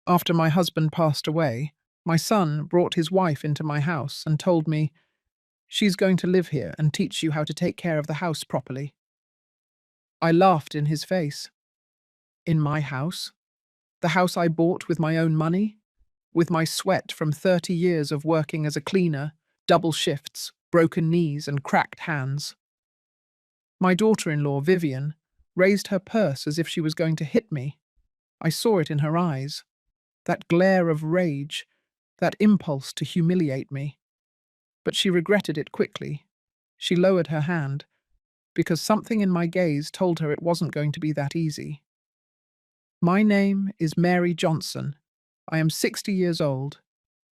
After my husband passed away, my son brought his wife into my house and told me, "She's going to live here and teach you how to take care of the house properly." I laughed in his face. In my house? The house I bought with my own money? With my sweat from 30 years of working as a cleaner, double shifts, broken knees, and cracked hands. My daughter-in-law, Vivian, raised her purse as if she was going to hit me. I saw it in her eyes. That glare of rage, that impulse to humiliate me. But she regretted it quickly. She lowered her hand, because something in my gaze told her it wasn't going to be that easy. My name is Mary Johnson. I am 60 years old,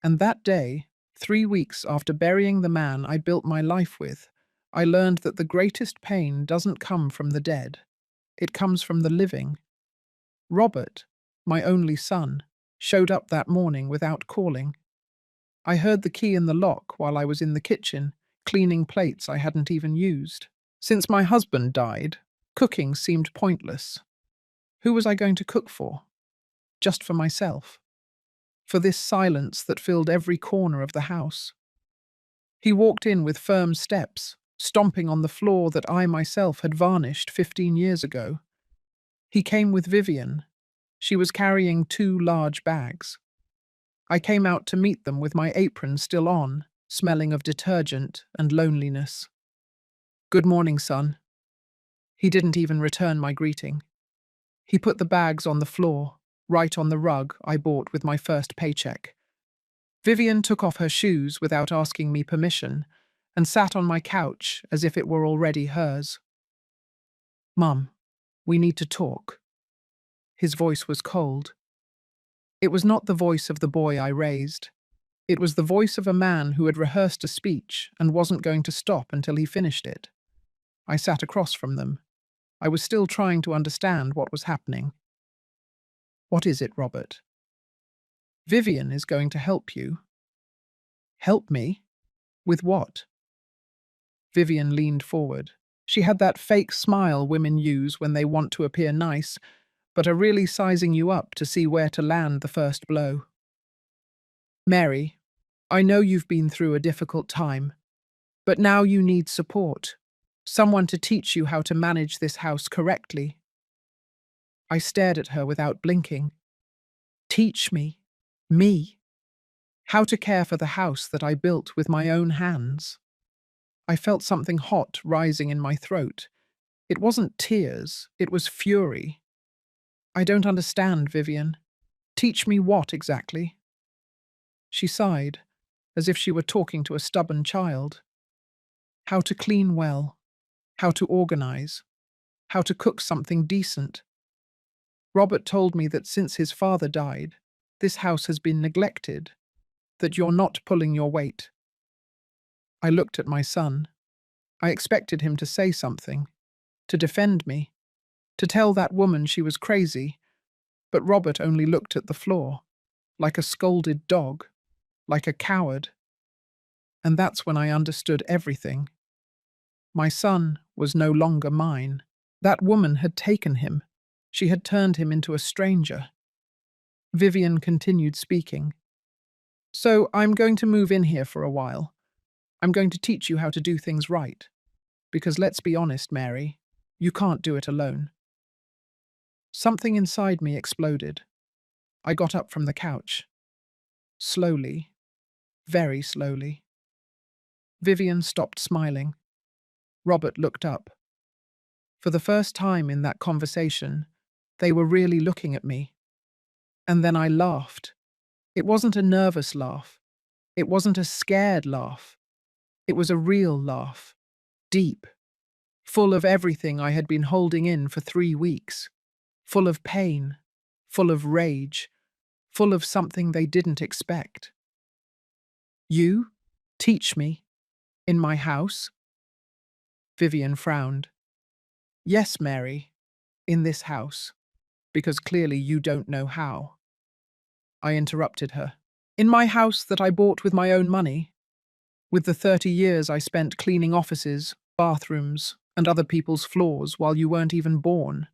and that day, 3 weeks after burying the man I built my life with, I learned that the greatest pain doesn't come from the dead. It comes from the living. Robert, my only son, showed up that morning without calling. I heard the key in the lock while I was in the kitchen, cleaning plates I hadn't even used. Since my husband died, cooking seemed pointless. Who was I going to cook for? Just for myself. For this silence that filled every corner of the house. He walked in with firm steps, stomping on the floor that I myself had varnished 15 years ago. He came with Vivian. She was carrying 2 large bags. I came out to meet them with my apron still on, smelling of detergent and loneliness. "Good morning, son." He didn't even return my greeting. He put the bags on the floor, right on the rug I bought with my first paycheck. Vivian took off her shoes without asking me permission and sat on my couch as if it were already hers. "Mum, we need to talk." His voice was cold. It was not the voice of the boy I raised. It was the voice of a man who had rehearsed a speech and wasn't going to stop until he finished it. I sat across from them. I was still trying to understand what was happening. "What is it, Robert?" "Vivian is going to help you." "Help me? With what?" Vivian leaned forward. She had that fake smile women use when they want to appear nice, but are really sizing you up to see where to land the first blow. "Mary, I know you've been through a difficult time, but now you need support. Someone to teach you how to manage this house correctly." I stared at her without blinking. Teach me? Me? How to care for the house that I built with my own hands? I felt something hot rising in my throat. It wasn't tears, it was fury. "I don't understand, Vivian. Teach me what exactly?" She sighed, as if she were talking to a stubborn child. "How to clean well, how to organize, how to cook something decent. Robert told me that since his father died, this house has been neglected, that you're not pulling your weight." I looked at my son. I expected him to say something, to defend me, to tell that woman she was crazy, but Robert only looked at the floor, like a scolded dog, like a coward. And that's when I understood everything. My son was no longer mine. That woman had taken him. She had turned him into a stranger. Vivian continued speaking. "So I'm going to move in here for a while. I'm going to teach you how to do things right. Because let's be honest, Mary, you can't do it alone." Something inside me exploded. I got up from the couch. Slowly, very slowly. Vivian stopped smiling. Robert looked up. For the first time in that conversation, they were really looking at me. And then I laughed. It wasn't a nervous laugh. It wasn't a scared laugh. It was a real laugh. Deep. Full of everything I had been holding in for 3 weeks. Full of pain. Full of rage. Full of something they didn't expect. "You? Teach me? In my house?" Vivian frowned. "Yes, Mary. In this house. Because clearly you don't know how." I interrupted her. "In my house that I bought with my own money? With the 30 years I spent cleaning offices, bathrooms, and other people's floors while you weren't even born?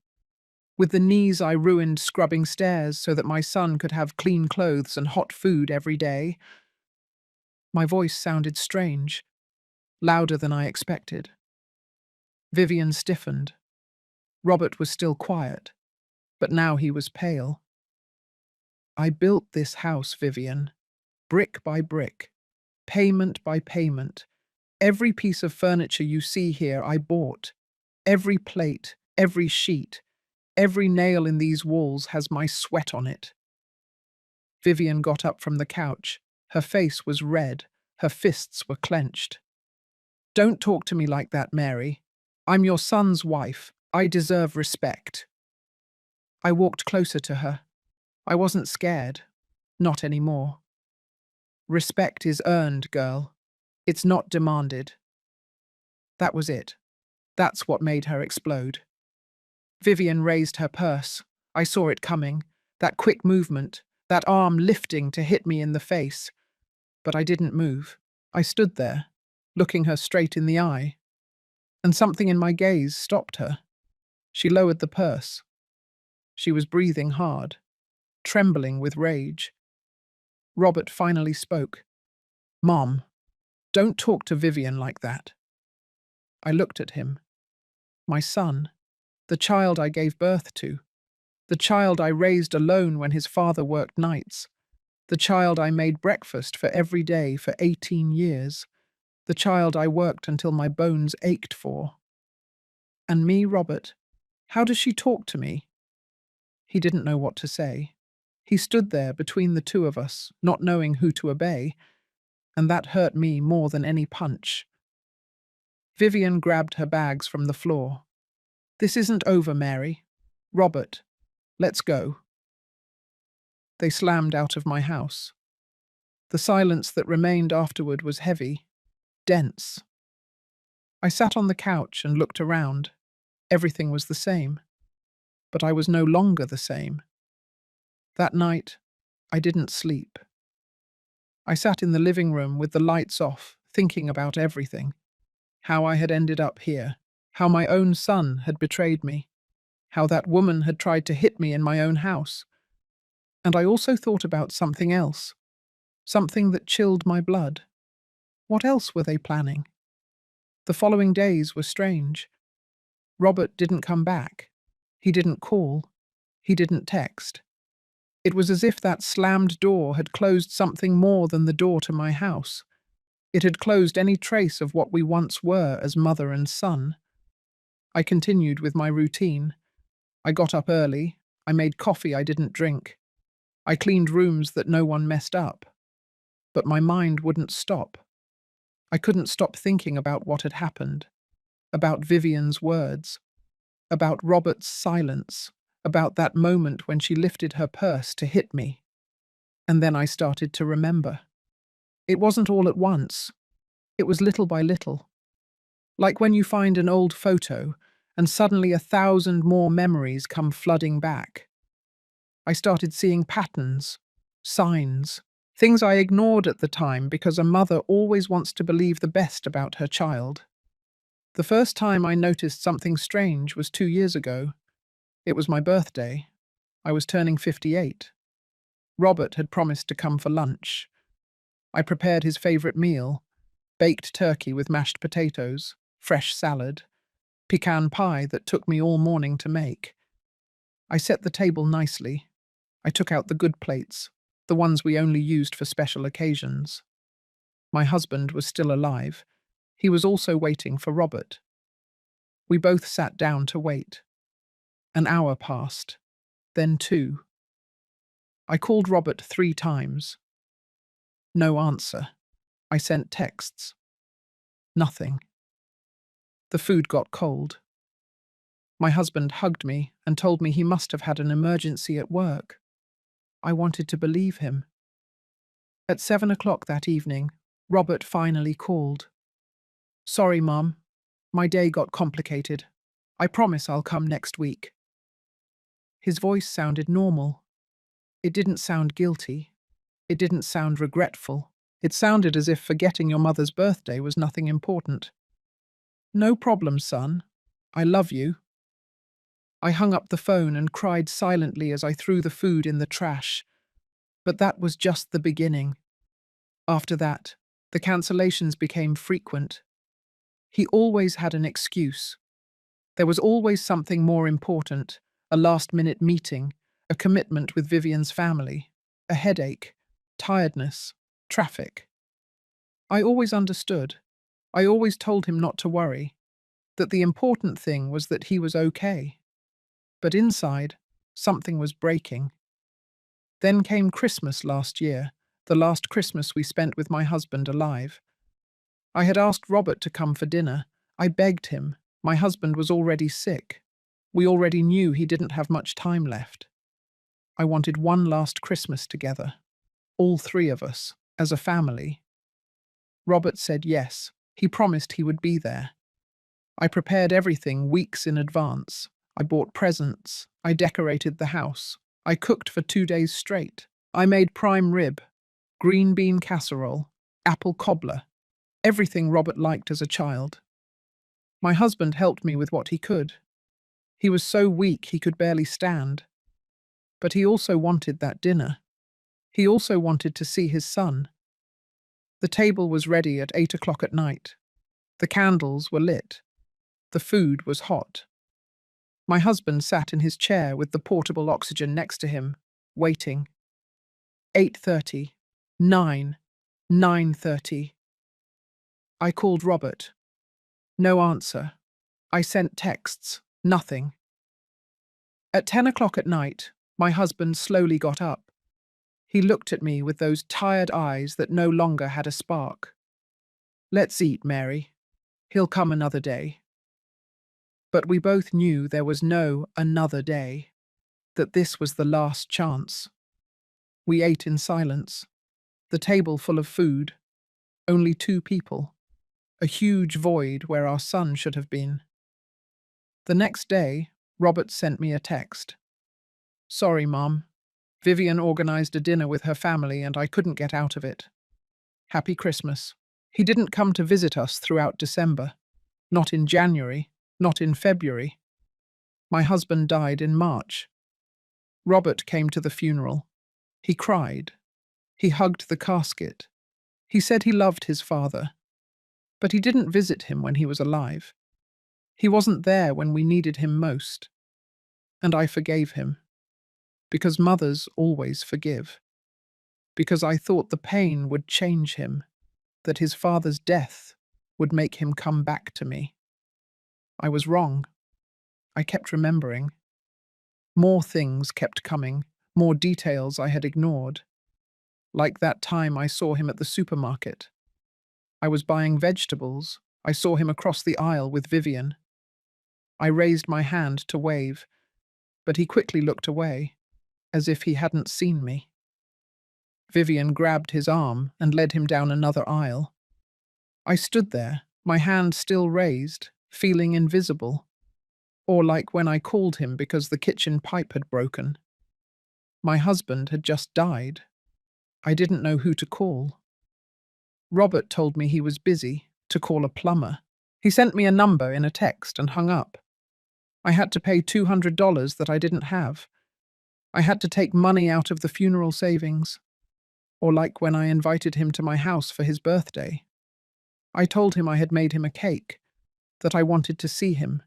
With the knees I ruined scrubbing stairs so that my son could have clean clothes and hot food every day. My voice sounded strange, louder than I expected. Vivian stiffened. Robert was still quiet, but now he was pale. I built this house, Vivian, brick by brick, payment by payment. Every piece of furniture you see here I bought. Every plate, every sheet, every nail in these walls has my sweat on it. Vivian got up from the couch. Her face was red. Her fists were clenched. Don't talk to me like that, Mary. I'm your son's wife. I deserve respect. I walked closer to her. I wasn't scared. Not anymore. Respect is earned, girl. It's not demanded. That was it. That's what made her explode. Vivian raised her purse. I saw it coming. That quick movement, that arm lifting to hit me in the face. But I didn't move. I stood there, looking her straight in the eye. And something in my gaze stopped her. She lowered the purse. She was breathing hard, trembling with rage. Robert finally spoke. Mom, don't talk to Vivian like that. I looked at him. My son, the child I gave birth to, the child I raised alone when his father worked nights, the child I made breakfast for every day for 18 years, the child I worked until my bones ached for. And me, Robert, how does she talk to me? He didn't know what to say. He stood there between the two of us, not knowing who to obey, and that hurt me more than any punch. Vivian grabbed her bags from the floor. This isn't over, Mary. Robert, let's go. They slammed out of my house. The silence that remained afterward was heavy, dense. I sat on the couch and looked around. Everything was the same. But I was no longer the same. That night, I didn't sleep. I sat in the living room with the lights off, thinking about everything. How I had ended up here. How my own son had betrayed me. How that woman had tried to hit me in my own house. And I also thought about something else. Something that chilled my blood. What else were they planning? The following days were strange. Robert didn't come back. He didn't call. He didn't text. It was as if that slammed door had closed something more than the door to my house. It had closed any trace of what we once were as mother and son. I continued with my routine. I got up early. I made coffee I didn't drink. I cleaned rooms that no one messed up. But my mind wouldn't stop. I couldn't stop thinking about what had happened, about Vivian's words, about Robert's silence, about that moment when she lifted her purse to hit me. And then I started to remember. It wasn't all at once. It was little by little. Like when you find an old photo and suddenly 1,000 more memories come flooding back. I started seeing patterns, signs, things I ignored at the time because a mother always wants to believe the best about her child. The first time I noticed something strange was 2 years ago. It was my birthday. I was turning 58. Robert had promised to come for lunch. I prepared his favorite meal, baked turkey with mashed potatoes, fresh salad, pecan pie that took me all morning to make. I set the table nicely. I took out the good plates, the ones we only used for special occasions. My husband was still alive. He was also waiting for Robert. We both sat down to wait. An hour passed, then 2. I called Robert 3 times. No answer. I sent texts. Nothing. The food got cold. My husband hugged me and told me he must have had an emergency at work. I wanted to believe him. At 7 o'clock that evening, Robert finally called. Sorry, Mum. My day got complicated. I promise I'll come next week. His voice sounded normal. It didn't sound guilty. It didn't sound regretful. It sounded as if forgetting your mother's birthday was nothing important. No problem, son. I love you. I hung up the phone and cried silently as I threw the food in the trash. But that was just the beginning. After that, the cancellations became frequent. He always had an excuse. There was always something more important, a last-minute meeting, a commitment with Vivian's family, a headache, tiredness, traffic. I always understood. I always told him not to worry, that the important thing was that he was okay. But inside, something was breaking. Then came Christmas last year, the last Christmas we spent with my husband alive. I had asked Robert to come for dinner. I begged him. My husband was already sick. We already knew he didn't have much time left. I wanted one last Christmas together. All three of us, as a family. Robert said yes. He promised he would be there. I prepared everything weeks in advance. I bought presents. I decorated the house. I cooked for 2 days straight. I made prime rib, green bean casserole, apple cobbler, everything Robert liked as a child. My husband helped me with what he could. He was so weak he could barely stand. But he also wanted that dinner. He also wanted to see his son. The table was ready at 8 o'clock at night. The candles were lit. The food was hot. My husband sat in his chair with the portable oxygen next to him, waiting. 8:30, 9, 9:30. I called Robert. No answer. I sent texts. Nothing. At 10 o'clock at night, my husband slowly got up. He looked at me with those tired eyes that no longer had a spark. "Let's eat, Mary. He'll come another day." But we both knew there was no another day, that this was the last chance. We ate in silence, the table full of food, only 2 people, a huge void where our son should have been. The next day, Robert sent me a text. "Sorry, Mom. Vivian organized a dinner with her family and I couldn't get out of it. Happy Christmas." He didn't come to visit us throughout December. Not in January, not in February. My husband died in March. Robert came to the funeral. He cried. He hugged the casket. He said he loved his father. But he didn't visit him when he was alive. He wasn't there when we needed him most. And I forgave him. Because mothers always forgive. Because I thought the pain would change him, that his father's death would make him come back to me. I was wrong. I kept remembering. More things kept coming, more details I had ignored. Like that time I saw him at the supermarket. I was buying vegetables. I saw him across the aisle with Vivian. I raised my hand to wave, but he quickly looked away, as if he hadn't seen me. Vivian grabbed his arm and led him down another aisle. I stood there, my hand still raised, feeling invisible. Or like when I called him because the kitchen pipe had broken. My husband had just died. I didn't know who to call. Robert told me he was busy, to call a plumber. He sent me a number in a text and hung up. I had to pay $200 that I didn't have. I had to take money out of the funeral savings. Or like when I invited him to my house for his birthday. I told him I had made him a cake, that I wanted to see him.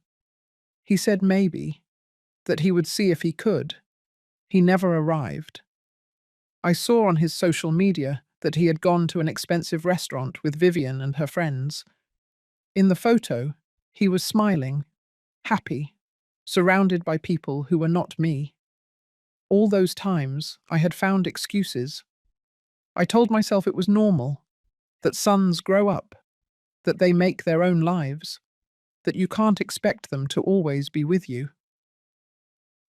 He said maybe, that he would see if he could. He never arrived. I saw on his social media that he had gone to an expensive restaurant with Vivian and her friends. In the photo, he was smiling, happy, surrounded by people who were not me. All those times, I had found excuses. I told myself it was normal, that sons grow up, that they make their own lives, that you can't expect them to always be with you.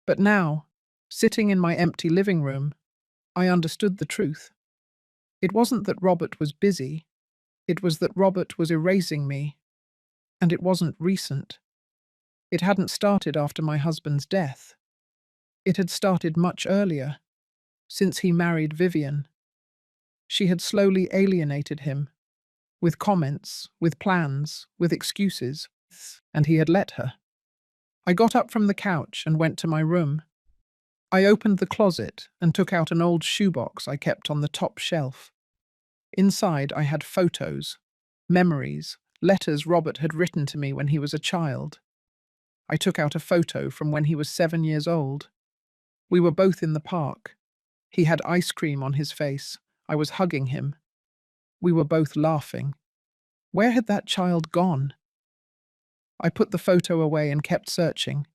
But now, sitting in my empty living room, I understood the truth. It wasn't that Robert was busy, it was that Robert was erasing me, and it wasn't recent. It hadn't started after my husband's death. It had started much earlier, since he married Vivian. She had slowly alienated him, with comments, with plans, with excuses, and he had let her. I got up from the couch and went to my room. I opened the closet and took out an old shoebox I kept on the top shelf. Inside, I had photos, memories, letters Robert had written to me when he was a child. I took out a photo from when he was 7 years old. We were both in the park. He had ice cream on his face. I was hugging him. We were both laughing. Where had that child gone? I put the photo away and kept searching.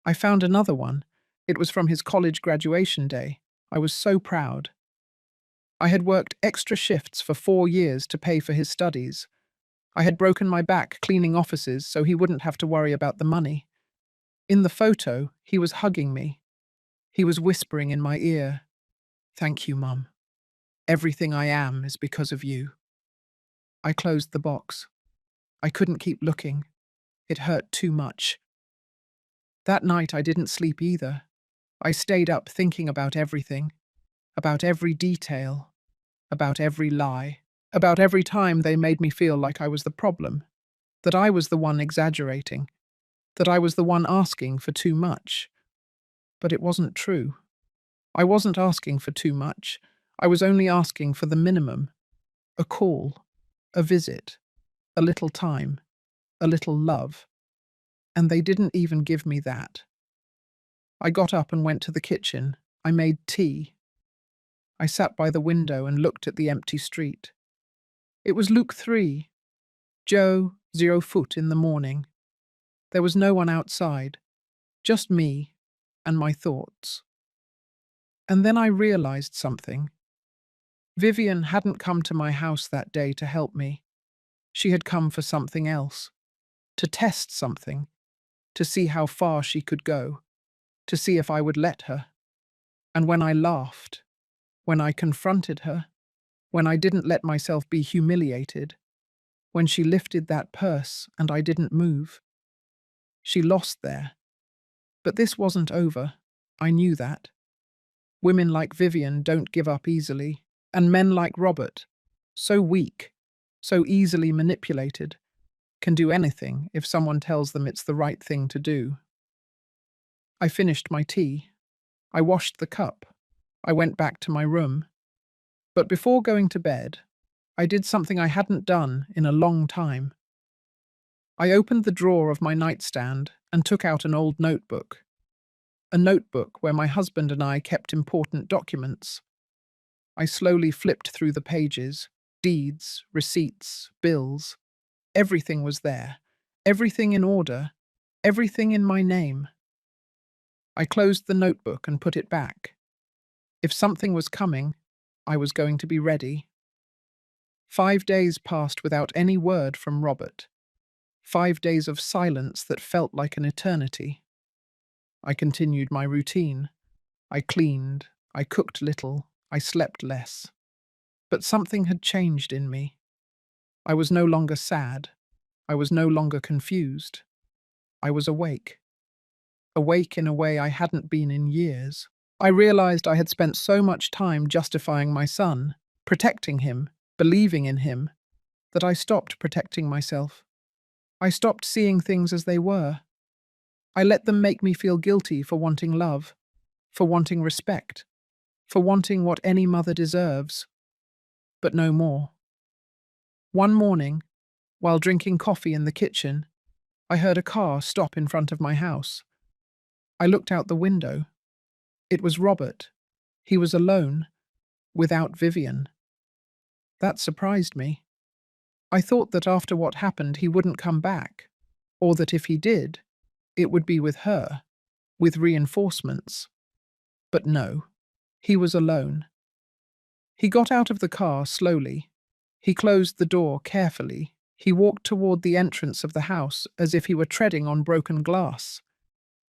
I found another one. It was from his college graduation day. I was so proud. I had worked extra shifts for 4 years to pay for his studies. I had broken my back cleaning offices so he wouldn't have to worry about the money. In the photo, he was hugging me. He was whispering in my ear, "Thank you, Mum. Everything I am is because of you." I closed the box. I couldn't keep looking. It hurt too much. That night I didn't sleep either. I stayed up thinking about everything, about every detail, about every lie, about every time they made me feel like I was the problem, that I was the one exaggerating, that I was the one asking for too much. But it wasn't true. I wasn't asking for too much. I was only asking for the minimum. A call, a visit, a little time, a little love. And they didn't even give me that. I got up and went to the kitchen. I made tea. I sat by the window and looked at the empty street. It was Luke 3, Joe 0 foot in the morning. There was no one outside, just me and my thoughts. And then I realized something. Vivian hadn't come to my house that day to help me. She had come for something else, to test something, to see how far she could go, to see if I would let her. And when I laughed, when I confronted her, when I didn't let myself be humiliated, when she lifted that purse and I didn't move, she lost there. But this wasn't over. I knew that. Women like Vivian don't give up easily, and men like Robert, so weak, so easily manipulated, can do anything if someone tells them it's the right thing to do. I finished my tea. I washed the cup. I went back to my room. But before going to bed, I did something I hadn't done in a long time. I opened the drawer of my nightstand and took out an old notebook. A notebook where my husband and I kept important documents. I slowly flipped through the pages, deeds, receipts, bills. Everything was there, everything in order, everything in my name. I closed the notebook and put it back. If something was coming, I was going to be ready. 5 days passed without any word from Robert. 5 days of silence that felt like an eternity. I continued my routine. I cleaned, I cooked little, I slept less. But something had changed in me. I was no longer sad. I was no longer confused. I was awake. Awake in a way I hadn't been in years. I realized I had spent so much time justifying my son, protecting him, believing in him, that I stopped protecting myself. I stopped seeing things as they were. I let them make me feel guilty for wanting love, for wanting respect, for wanting what any mother deserves. But no more. One morning, while drinking coffee in the kitchen, I heard a car stop in front of my house. I looked out the window. It was Robert. He was alone, without Vivian. That surprised me. I thought that after what happened he wouldn't come back, or that if he did, it would be with her, with reinforcements. But no, he was alone. He got out of the car slowly. He closed the door carefully. He walked toward the entrance of the house as if he were treading on broken glass.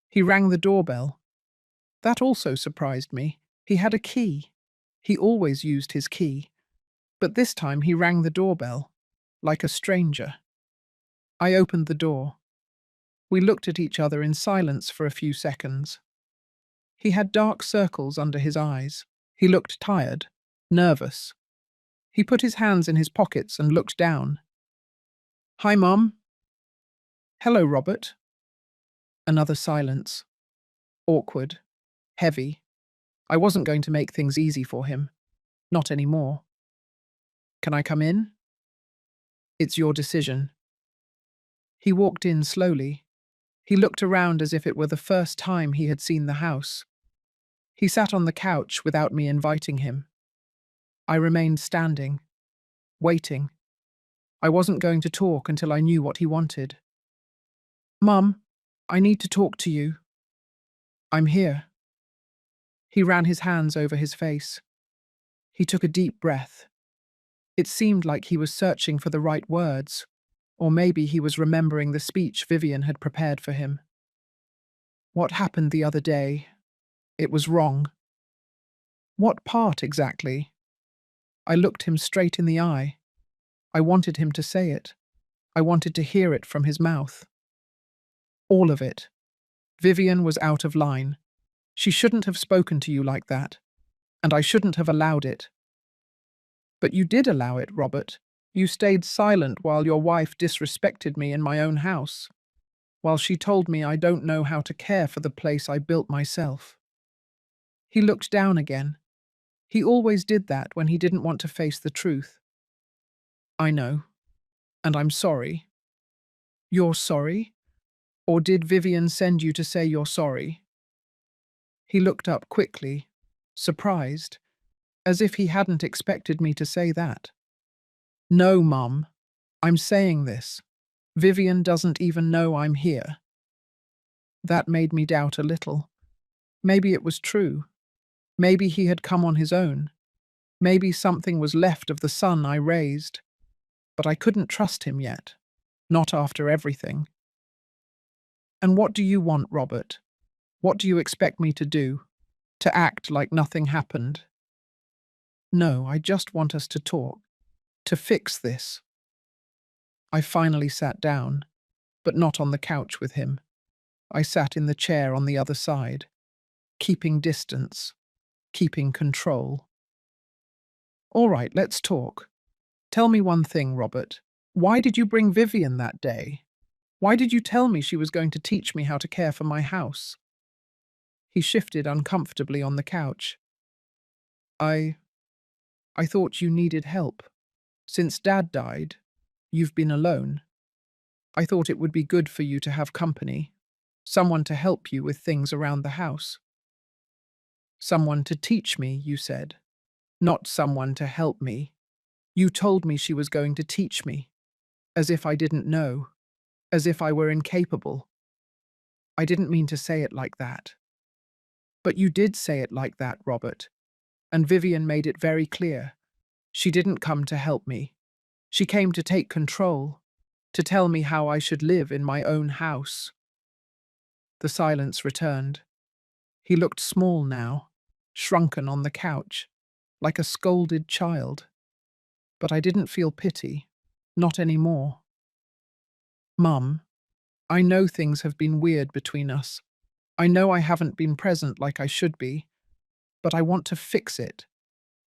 He rang the doorbell. That also surprised me. He had a key. He always used his key. But this time he rang the doorbell, like a stranger. I opened the door. We looked at each other in silence for a few seconds. He had dark circles under his eyes. He looked tired, nervous. He put his hands in his pockets and looked down. "Hi, Mum." "Hello, Robert." Another silence. Awkward. Heavy. I wasn't going to make things easy for him. Not anymore. Can I come in? It's your decision. He walked in slowly. He looked around as if it were the first time he had seen the house. He sat on the couch without me inviting him. I remained standing, waiting. I wasn't going to talk until I knew what he wanted. Mum, I need to talk to you. I'm here. He ran his hands over his face. He took a deep breath. It seemed like he was searching for the right words, or maybe he was remembering the speech Vivian had prepared for him. What happened the other day? It was wrong. What part exactly? I looked him straight in the eye. I wanted him to say it. I wanted to hear it from his mouth. All of it. Vivian was out of line. She shouldn't have spoken to you like that, and I shouldn't have allowed it. But you did allow it, Robert. You stayed silent while your wife disrespected me in my own house, while she told me I don't know how to care for the place I built myself. He looked down again. He always did that when he didn't want to face the truth. I know, and I'm sorry. You're sorry? Or did Vivian send you to say you're sorry? He looked up quickly, surprised, as if he hadn't expected me to say that. No, Mum, I'm saying this. Vivian doesn't even know I'm here. That made me doubt a little. Maybe it was true. Maybe he had come on his own. Maybe something was left of the son I raised. But I couldn't trust him yet. Not after everything. And what do you want, Robert? What do you expect me to do? To act like nothing happened? No, I just want us to talk. To fix this. I finally sat down, but not on the couch with him. I sat in the chair on the other side, keeping distance, keeping control. All right, let's talk. Tell me one thing, Robert. Why did you bring Vivian that day? Why did you tell me she was going to teach me how to care for my house? He shifted uncomfortably on the couch. I thought you needed help. Since Dad died, you've been alone. I thought it would be good for you to have company, someone to help you with things around the house. Someone to teach me, you said. Not someone to help me. You told me she was going to teach me, as if I didn't know, as if I were incapable. I didn't mean to say it like that. But you did say it like that, Robert, and Vivian made it very clear. She didn't come to help me. She came to take control, to tell me how I should live in my own house. The silence returned. He looked small now, shrunken on the couch, like a scolded child. But I didn't feel pity, not anymore. Mum, I know things have been weird between us. I know I haven't been present like I should be, but I want to fix it.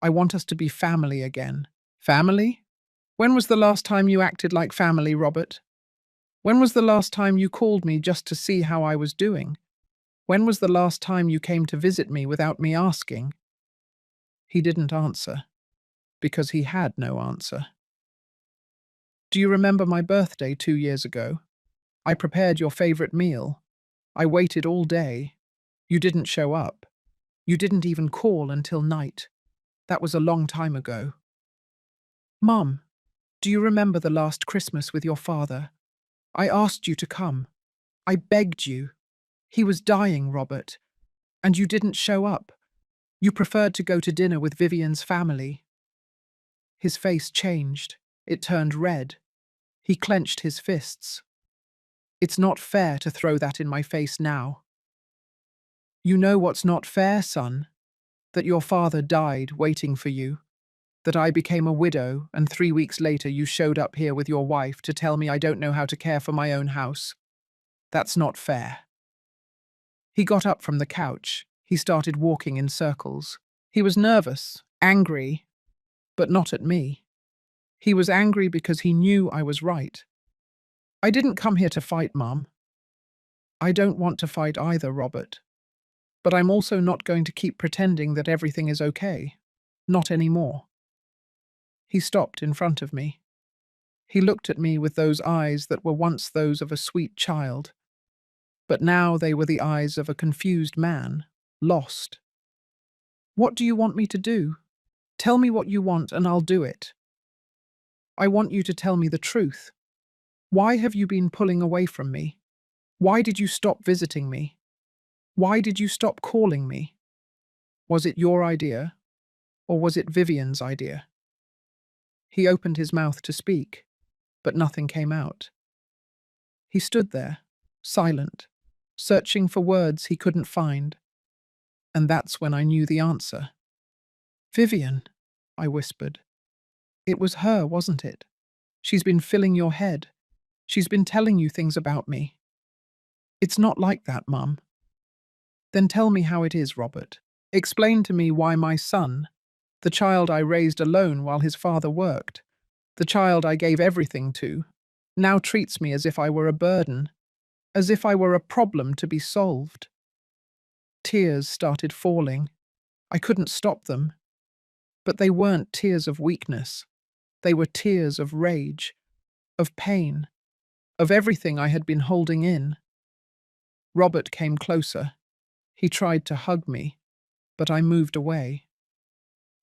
I want us to be family again. Family? When was the last time you acted like family, Robert? When was the last time you called me just to see how I was doing? When was the last time you came to visit me without me asking? He didn't answer, because he had no answer. Do you remember my birthday 2 years ago? I prepared your favorite meal. I waited all day. You didn't show up. You didn't even call until night. That was a long time ago. Mum, do you remember the last Christmas with your father? I asked you to come. I begged you. He was dying, Robert. And you didn't show up. You preferred to go to dinner with Vivian's family. His face changed. It turned red. He clenched his fists. It's not fair to throw that in my face now. You know what's not fair, son? That your father died waiting for you. That I became a widow, and 3 weeks later you showed up here with your wife to tell me I don't know how to care for my own house. That's not fair. He got up from the couch. He started walking in circles. He was nervous, angry, but not at me. He was angry because he knew I was right. I didn't come here to fight, Mum. I don't want to fight either, Robert. But I'm also not going to keep pretending that everything is okay. Not anymore. He stopped in front of me. He looked at me with those eyes that were once those of a sweet child, but now they were the eyes of a confused man, lost. What do you want me to do? Tell me what you want and I'll do it. I want you to tell me the truth. Why have you been pulling away from me? Why did you stop visiting me? Why did you stop calling me? Was it your idea, or was it Vivian's idea? He opened his mouth to speak, but nothing came out. He stood there, silent, searching for words he couldn't find. And that's when I knew the answer. Vivian, I whispered. It was her, wasn't it? She's been filling your head. She's been telling you things about me. It's not like that, Mum. Then tell me how it is, Robert. Explain to me why my son, the child I raised alone while his father worked, the child I gave everything to, now treats me as if I were a burden, as if I were a problem to be solved. Tears started falling. I couldn't stop them. But they weren't tears of weakness. They were tears of rage, of pain, of everything I had been holding in. Robert came closer. He tried to hug me, but I moved away.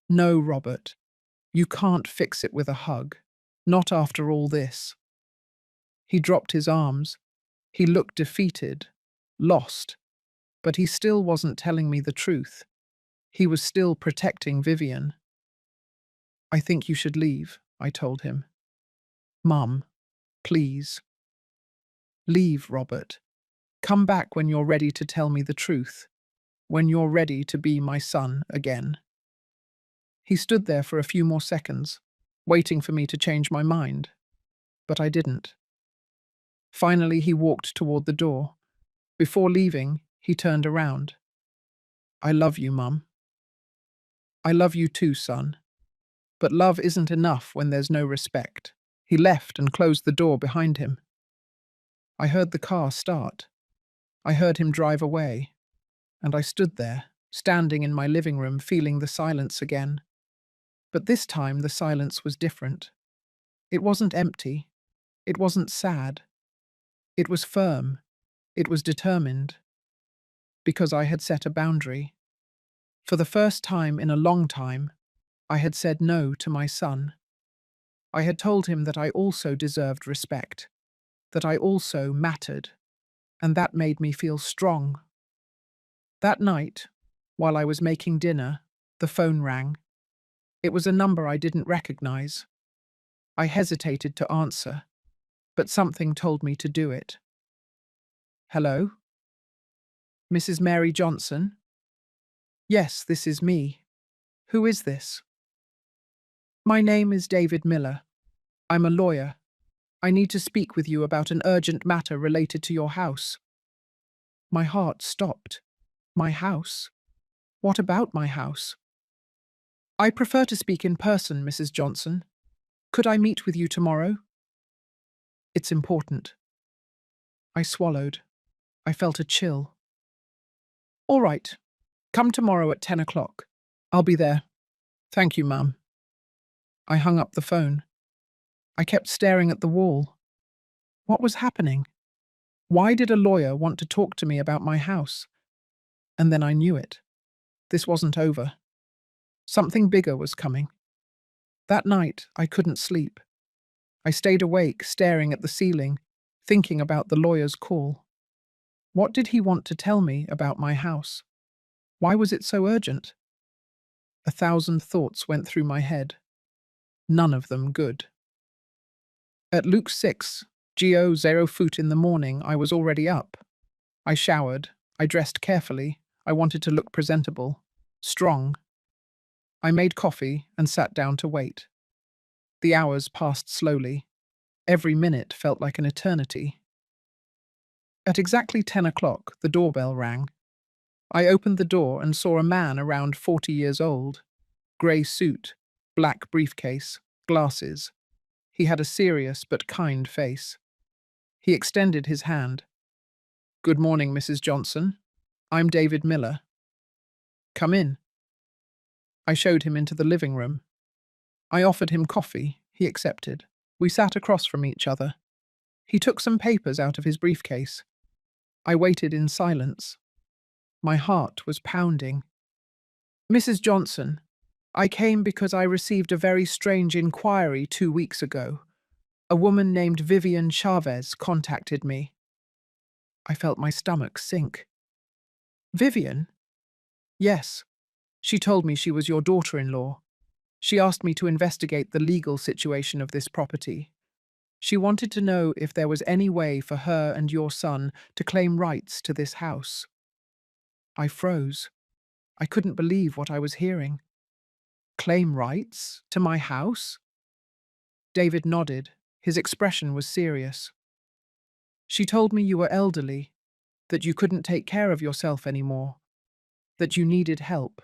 No, Robert, you can't fix it with a hug. Not after all this. He dropped his arms. He looked defeated, lost, but he still wasn't telling me the truth. He was still protecting Vivian. I think you should leave, I told him. Mum, please. Leave, Robert. Come back when you're ready to tell me the truth, when you're ready to be my son again. He stood there for a few more seconds, waiting for me to change my mind, but I didn't. Finally, he walked toward the door. Before leaving, he turned around. I love you, Mum. I love you too, son. But love isn't enough when there's no respect. He left and closed the door behind him. I heard the car start. I heard him drive away, and I stood there, standing in my living room, feeling the silence again. But this time the silence was different. It wasn't empty. It wasn't sad. It was firm. It was determined. Because I had set a boundary. For the first time in a long time, I had said no to my son. I had told him that I also deserved respect, that I also mattered, and that made me feel strong. That night, while I was making dinner, the phone rang. It was a number I didn't recognize. I hesitated to answer, but something told me to do it. Hello? Mrs. Mary Johnson? Yes, this is me. Who is this? My name is David Miller. I'm a lawyer. I need to speak with you about an urgent matter related to your house. My heart stopped. My house? What about my house? I prefer to speak in person, Mrs. Johnson. Could I meet with you tomorrow? It's important. I swallowed. I felt a chill. All right. Come tomorrow at 10 o'clock. I'll be there. Thank you, Mum. I hung up the phone. I kept staring at the wall. What was happening? Why did a lawyer want to talk to me about my house? And then I knew it. This wasn't over. Something bigger was coming. That night, I couldn't sleep. I stayed awake, staring at the ceiling, thinking about the lawyer's call. What did he want to tell me about my house? Why was it so urgent? 1,000 thoughts went through my head. None of them good. At Luke 6, Geo 0 foot in the morning, I was already up. I showered. I dressed carefully. I wanted to look presentable, strong. I made coffee and sat down to wait. The hours passed slowly. Every minute felt like an eternity. At exactly 10 o'clock, the doorbell rang. I opened the door and saw a man around 40 years old. Grey suit, black briefcase, glasses. He had a serious but kind face. He extended his hand. Good morning, Mrs. Johnson. I'm David Miller. Come in. I showed him into the living room. I offered him coffee. He accepted. We sat across from each other. He took some papers out of his briefcase. I waited in silence. My heart was pounding. Mrs. Johnson, I came because I received a very strange inquiry 2 weeks ago. A woman named Vivian Chavez contacted me. I felt my stomach sink. Vivian? Yes. She told me she was your daughter-in-law. She asked me to investigate the legal situation of this property. She wanted to know if there was any way for her and your son to claim rights to this house. I froze. I couldn't believe what I was hearing. Claim rights to my house? David nodded. His expression was serious. She told me you were elderly, that you couldn't take care of yourself anymore, that you needed help.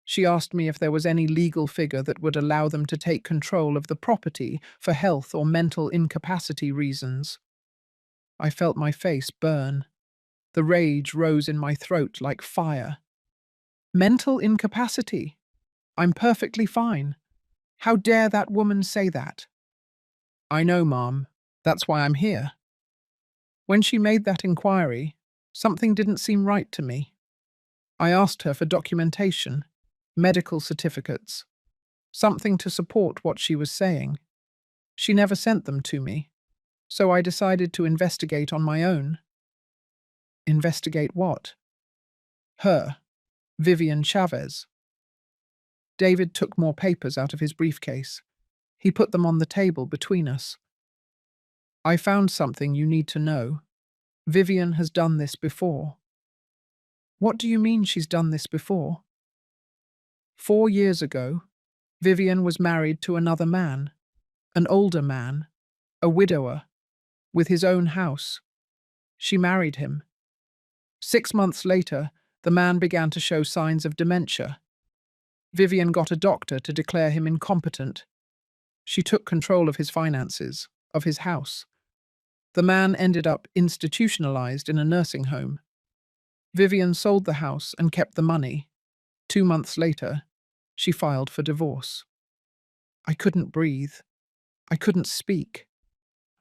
She asked me if there was any legal figure that would allow them to take control of the property for health or mental incapacity reasons. I felt my face burn. The rage rose in my throat like fire. Mental incapacity? I'm perfectly fine. How dare that woman say that? I know, Mom. That's why I'm here. When she made that inquiry, something didn't seem right to me. I asked her for documentation, medical certificates, something to support what she was saying. She never sent them to me, so I decided to investigate on my own. Investigate what? Her, Vivian Chavez. David took more papers out of his briefcase. He put them on the table between us. I found something you need to know. Vivian has done this before. What do you mean she's done this before? 4 years ago, Vivian was married to another man, an older man, a widower, with his own house. She married him. 6 months later, the man began to show signs of dementia. Vivian got a doctor to declare him incompetent. She took control of his finances, of his house. The man ended up institutionalized in a nursing home. Vivian sold the house and kept the money. 2 months later, she filed for divorce. I couldn't breathe. I couldn't speak.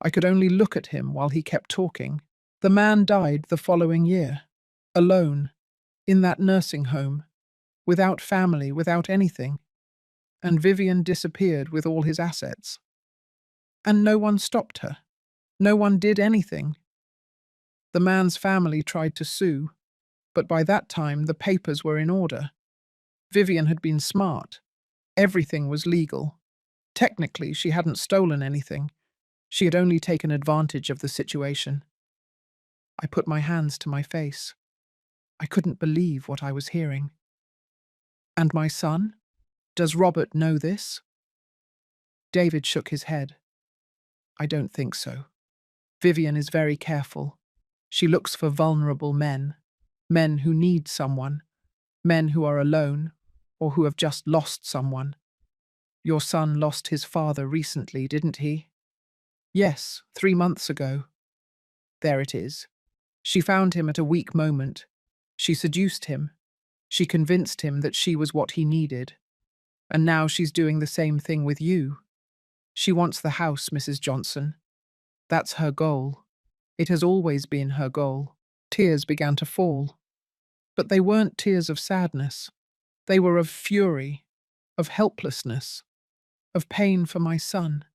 I could only look at him while he kept talking. The man died the following year, alone, in that nursing home, without family, without anything. And Vivian disappeared with all his assets. And no one stopped her. No one did anything. The man's family tried to sue, but by that time the papers were in order. Vivian had been smart. Everything was legal. Technically, she hadn't stolen anything. She had only taken advantage of the situation. I put my hands to my face. I couldn't believe what I was hearing. And my son? Does Robert know this? David shook his head. I don't think so. Vivian is very careful. She looks for vulnerable men, men who need someone, men who are alone, or who have just lost someone. Your son lost his father recently, didn't he? Yes, 3 months ago. There it is. She found him at a weak moment. She seduced him. She convinced him that she was what he needed. And now she's doing the same thing with you. She wants the house, Mrs. Johnson. That's her goal. It has always been her goal. Tears began to fall. But they weren't tears of sadness. They were of fury, of helplessness, of pain for my son,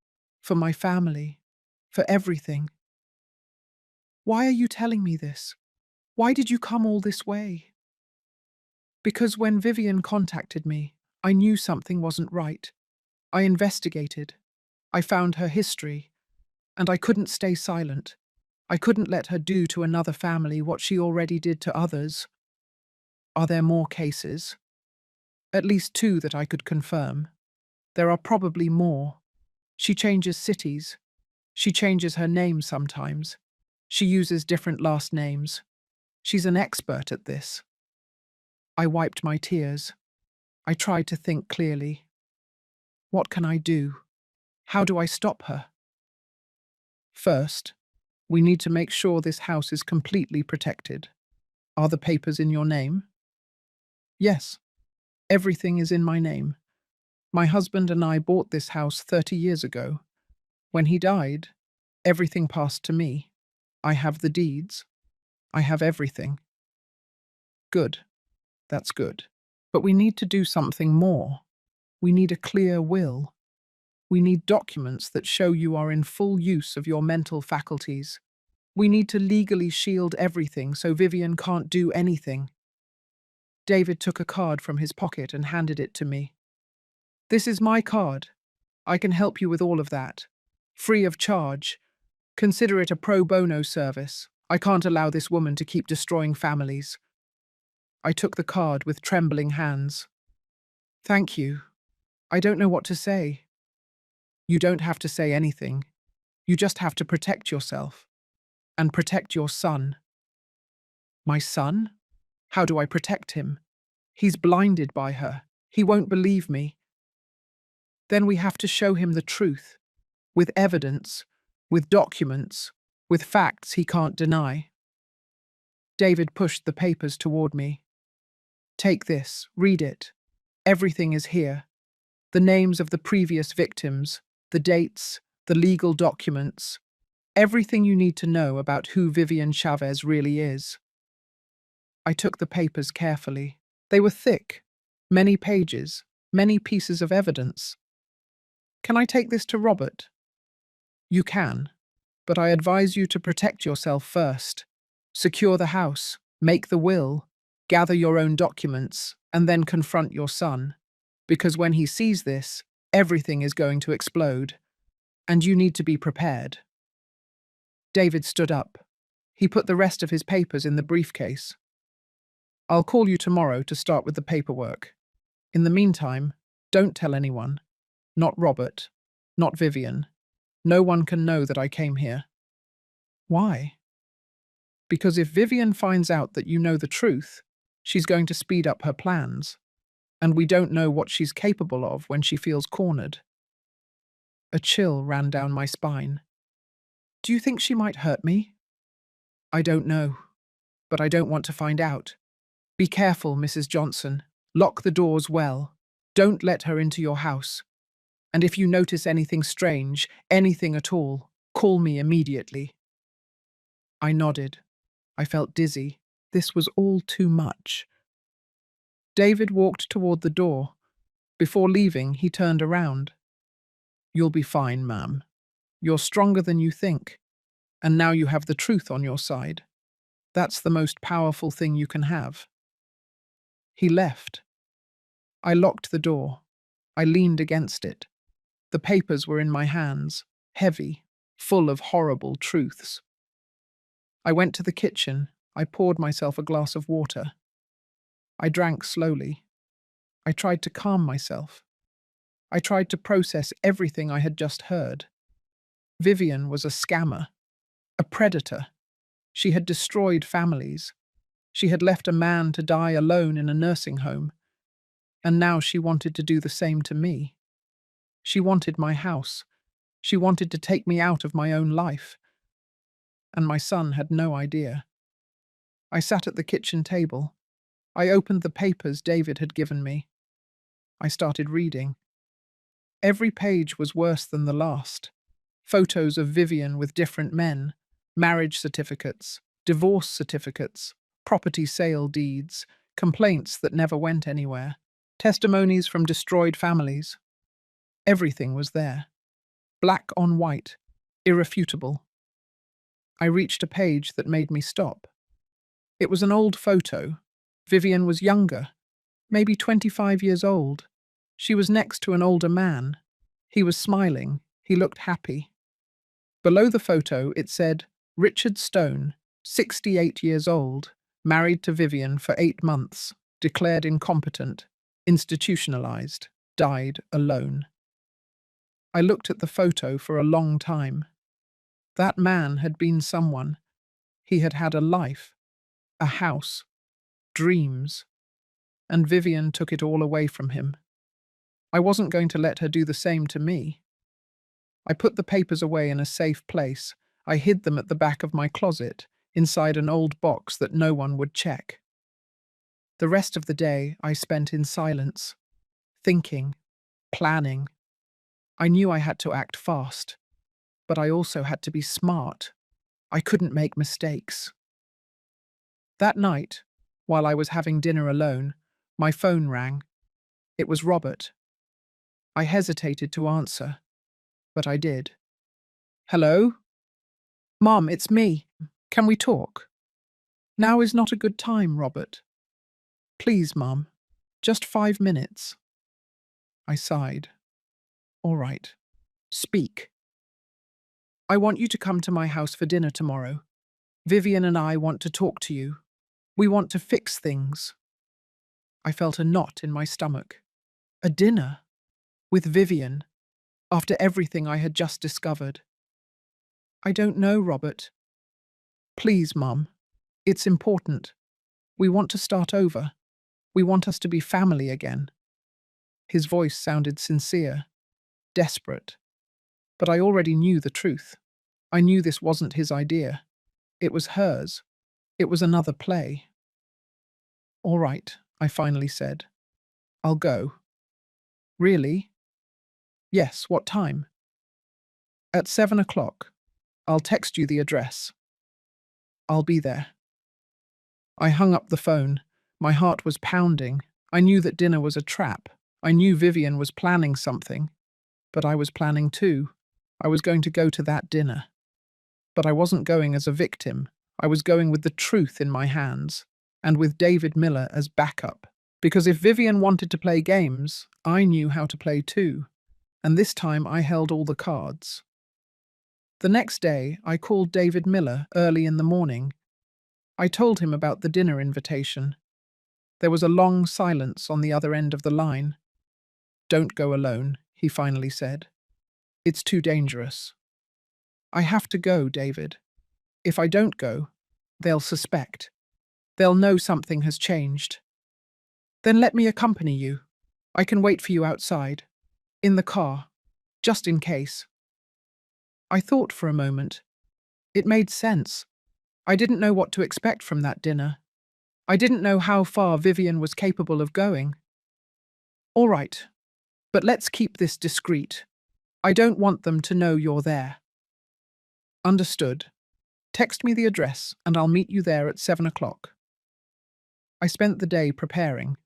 for my family, for everything. Why are you telling me this? Why did you come all this way? Because when Vivian contacted me, I knew something wasn't right. I investigated. I found her history, and I couldn't stay silent. I couldn't let her do to another family what she already did to others. Are there more cases? At least 2 that I could confirm. There are probably more. She changes cities. She changes her name sometimes. She uses different last names. She's an expert at this. I wiped my tears. I tried to think clearly. What can I do? How do I stop her? First, We need to make sure this house is completely protected. Are the papers in your name? Yes, everything is in my name. My husband and I bought this house 30 years ago. When he died, everything passed to me. I have the deeds. I have everything. Good. That's good. But we need to do something more. We need a clear will. We need documents that show you are in full use of your mental faculties. We need to legally shield everything so Vivian can't do anything. David took a card from his pocket and handed it to me. This is my card. I can help you with all of that. Free of charge. Consider it a pro bono service. I can't allow this woman to keep destroying families. I took the card with trembling hands. Thank you. I don't know what to say. You don't have to say anything. You just have to protect yourself. And protect your son. My son? How do I protect him? He's blinded by her. He won't believe me. Then we have to show him the truth. With evidence, with documents, with facts he can't deny. David pushed the papers toward me. Take this, read it. Everything is here. The names of the previous victims, the dates, the legal documents, everything you need to know about who Vivian Chavez really is. I took the papers carefully. They were thick, many pages, many pieces of evidence. Can I take this to Robert? You can, but I advise you to protect yourself first. Secure the house, make the will, gather your own documents, and then confront your son. Because when he sees this, everything is going to explode, and you need to be prepared. David stood up. He put the rest of his papers in the briefcase. I'll call you tomorrow to start with the paperwork. In the meantime, don't tell anyone. Not Robert. Not Vivian. No one can know that I came here. Why? Because if Vivian finds out that you know the truth, she's going to speed up her plans. And we don't know what she's capable of when she feels cornered. A chill ran down my spine. Do you think she might hurt me? I don't know, but I don't want to find out. Be careful, Mrs. Johnson. Lock the doors well. Don't let her into your house. And if you notice anything strange, anything at all, call me immediately. I nodded. I felt dizzy. This was all too much. David walked toward the door. Before leaving, he turned around. You'll be fine, ma'am. You're stronger than you think. And now you have the truth on your side. That's the most powerful thing you can have. He left. I locked the door. I leaned against it. The papers were in my hands, heavy, full of horrible truths. I went to the kitchen. I poured myself a glass of water. I drank slowly. I tried to calm myself. I tried to process everything I had just heard. Vivian was a scammer, a predator. She had destroyed families. She had left a man to die alone in a nursing home. And now she wanted to do the same to me. She wanted my house. She wanted to take me out of my own life. And my son had no idea. I sat at the kitchen table. I opened the papers David had given me. I started reading. Every page was worse than the last. Photos of Vivian with different men, marriage certificates, divorce certificates, property sale deeds, complaints that never went anywhere, testimonies from destroyed families. Everything was there. Black on white, irrefutable. I reached a page that made me stop. It was an old photo. Vivian was younger, maybe 25 years old. She was next to an older man. He was smiling. He looked happy. Below the photo, it said, Richard Stone, 68 years old, married to Vivian for 8 months, declared incompetent, institutionalized, died alone. I looked at the photo for a long time. That man had been someone. He had had a life, a house, dreams, and Vivian took it all away from him. I wasn't going to let her do the same to me. I put the papers away in a safe place. I hid them at the back of my closet, inside an old box that no one would check. The rest of the day I spent in silence, thinking, planning. I knew I had to act fast, but I also had to be smart. I couldn't make mistakes. That night, while I was having dinner alone, my phone rang. It was Robert. I hesitated to answer, but I did. Hello? Mom, it's me. Can we talk? Now is not a good time, Robert. Please, Mum. Just 5 minutes. I sighed. All right. Speak. I want you to come to my house for dinner tomorrow. Vivian and I want to talk to you. We want to fix things. I felt a knot in my stomach. A dinner? With Vivian? After everything I had just discovered? I don't know, Robert. Please, Mum. It's important. We want to start over. We want us to be family again. His voice sounded sincere, desperate. But I already knew the truth. I knew this wasn't his idea. It was hers. It was another play. All right, I finally said. I'll go. Really? Yes, what time? At 7 o'clock. I'll text you the address. I'll be there. I hung up the phone. My heart was pounding. I knew that dinner was a trap. I knew Vivian was planning something. But I was planning too. I was going to go to that dinner. But I wasn't going as a victim. I was going with the truth in my hands, and with David Miller as backup. Because if Vivian wanted to play games, I knew how to play too. And this time I held all the cards. The next day, I called David Miller early in the morning. I told him about the dinner invitation. There was a long silence on the other end of the line. Don't go alone, he finally said. It's too dangerous. I have to go, David. If I don't go, they'll suspect. They'll know something has changed. Then let me accompany you. I can wait for you outside. In the car. Just in case. I thought for a moment. It made sense. I didn't know what to expect from that dinner. I didn't know how far Vivian was capable of going. All right, but let's keep this discreet. I don't want them to know you're there. Understood. Text me the address and I'll meet you there at 7 o'clock. I spent the day preparing,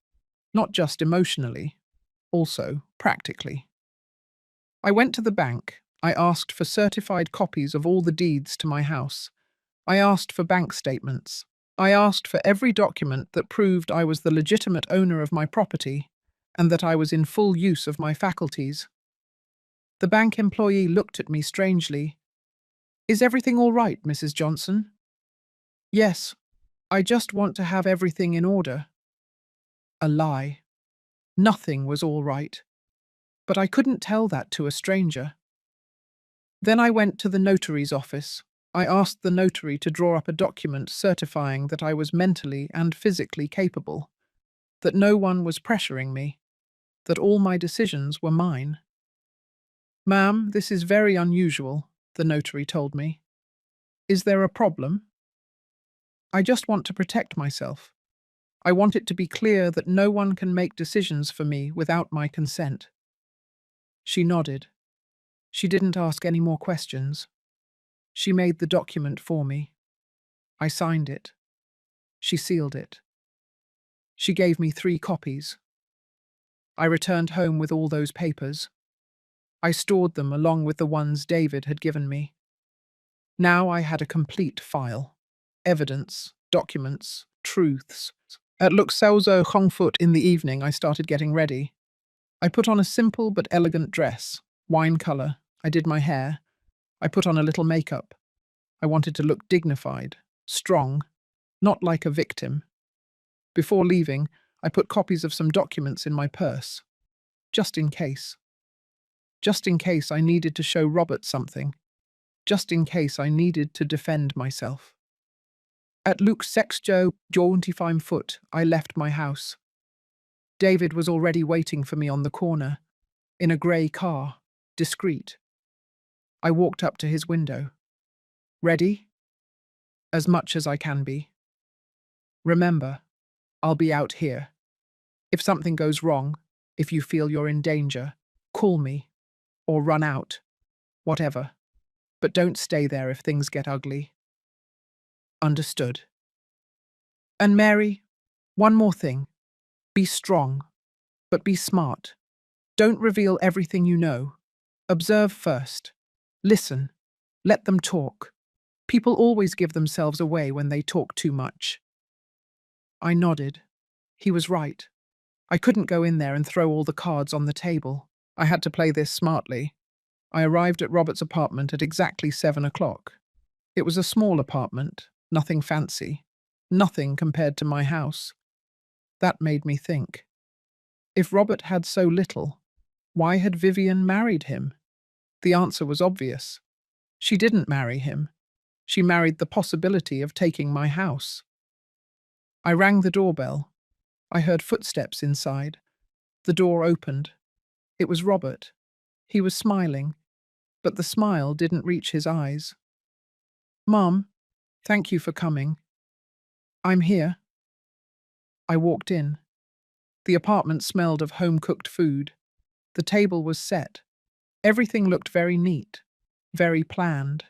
not just emotionally, also practically. I went to the bank. I asked for certified copies of all the deeds to my house. I asked for bank statements. I asked for every document that proved I was the legitimate owner of my property and that I was in full use of my faculties. The bank employee looked at me strangely. Is everything all right, Mrs. Johnson? Yes, I just want to have everything in order. A lie. Nothing was all right. But I couldn't tell that to a stranger. Then I went to the notary's office. I asked the notary to draw up a document certifying that I was mentally and physically capable, that no one was pressuring me, that all my decisions were mine. Ma'am, this is very unusual, the notary told me. Is there a problem? I just want to protect myself. I want it to be clear that no one can make decisions for me without my consent. She nodded. She didn't ask any more questions. She made the document for me. I signed it. She sealed it. She gave me 3 copies. I returned home with all those papers. I stored them along with the ones David had given me. Now I had a complete file. Evidence, documents, truths. At Luxelzo Hongfoot in the evening, I started getting ready. I put on a simple but elegant dress, wine colour. I did my hair. I put on a little makeup. I wanted to look dignified, strong, not like a victim. Before leaving, I put copies of some documents in my purse, just in case. Just in case I needed to show Robert something. Just in case I needed to defend myself. At Luke Sexjo 25 foot, I left my house. David was already waiting for me on the corner, in a grey car, discreet. I walked up to his window. Ready? As much as I can be. Remember, I'll be out here. If something goes wrong, if you feel you're in danger, call me or run out, whatever. But don't stay there if things get ugly. Understood. And Mary, one more thing. Be strong, but be smart. Don't reveal everything you know. Observe first. Listen. Let them talk. People always give themselves away when they talk too much. I nodded. He was right. I couldn't go in there and throw all the cards on the table. I had to play this smartly. I arrived at Robert's apartment at exactly 7 o'clock. It was a small apartment, nothing fancy, nothing compared to my house. That made me think. If Robert had so little, why had Vivian married him? The answer was obvious. She didn't marry him. She married the possibility of taking my house. I rang the doorbell. I heard footsteps inside. The door opened. It was Robert. He was smiling, but the smile didn't reach his eyes. "Mom, thank you for coming. I'm here." I walked in. The apartment smelled of home-cooked food. The table was set. Everything looked very neat, very planned.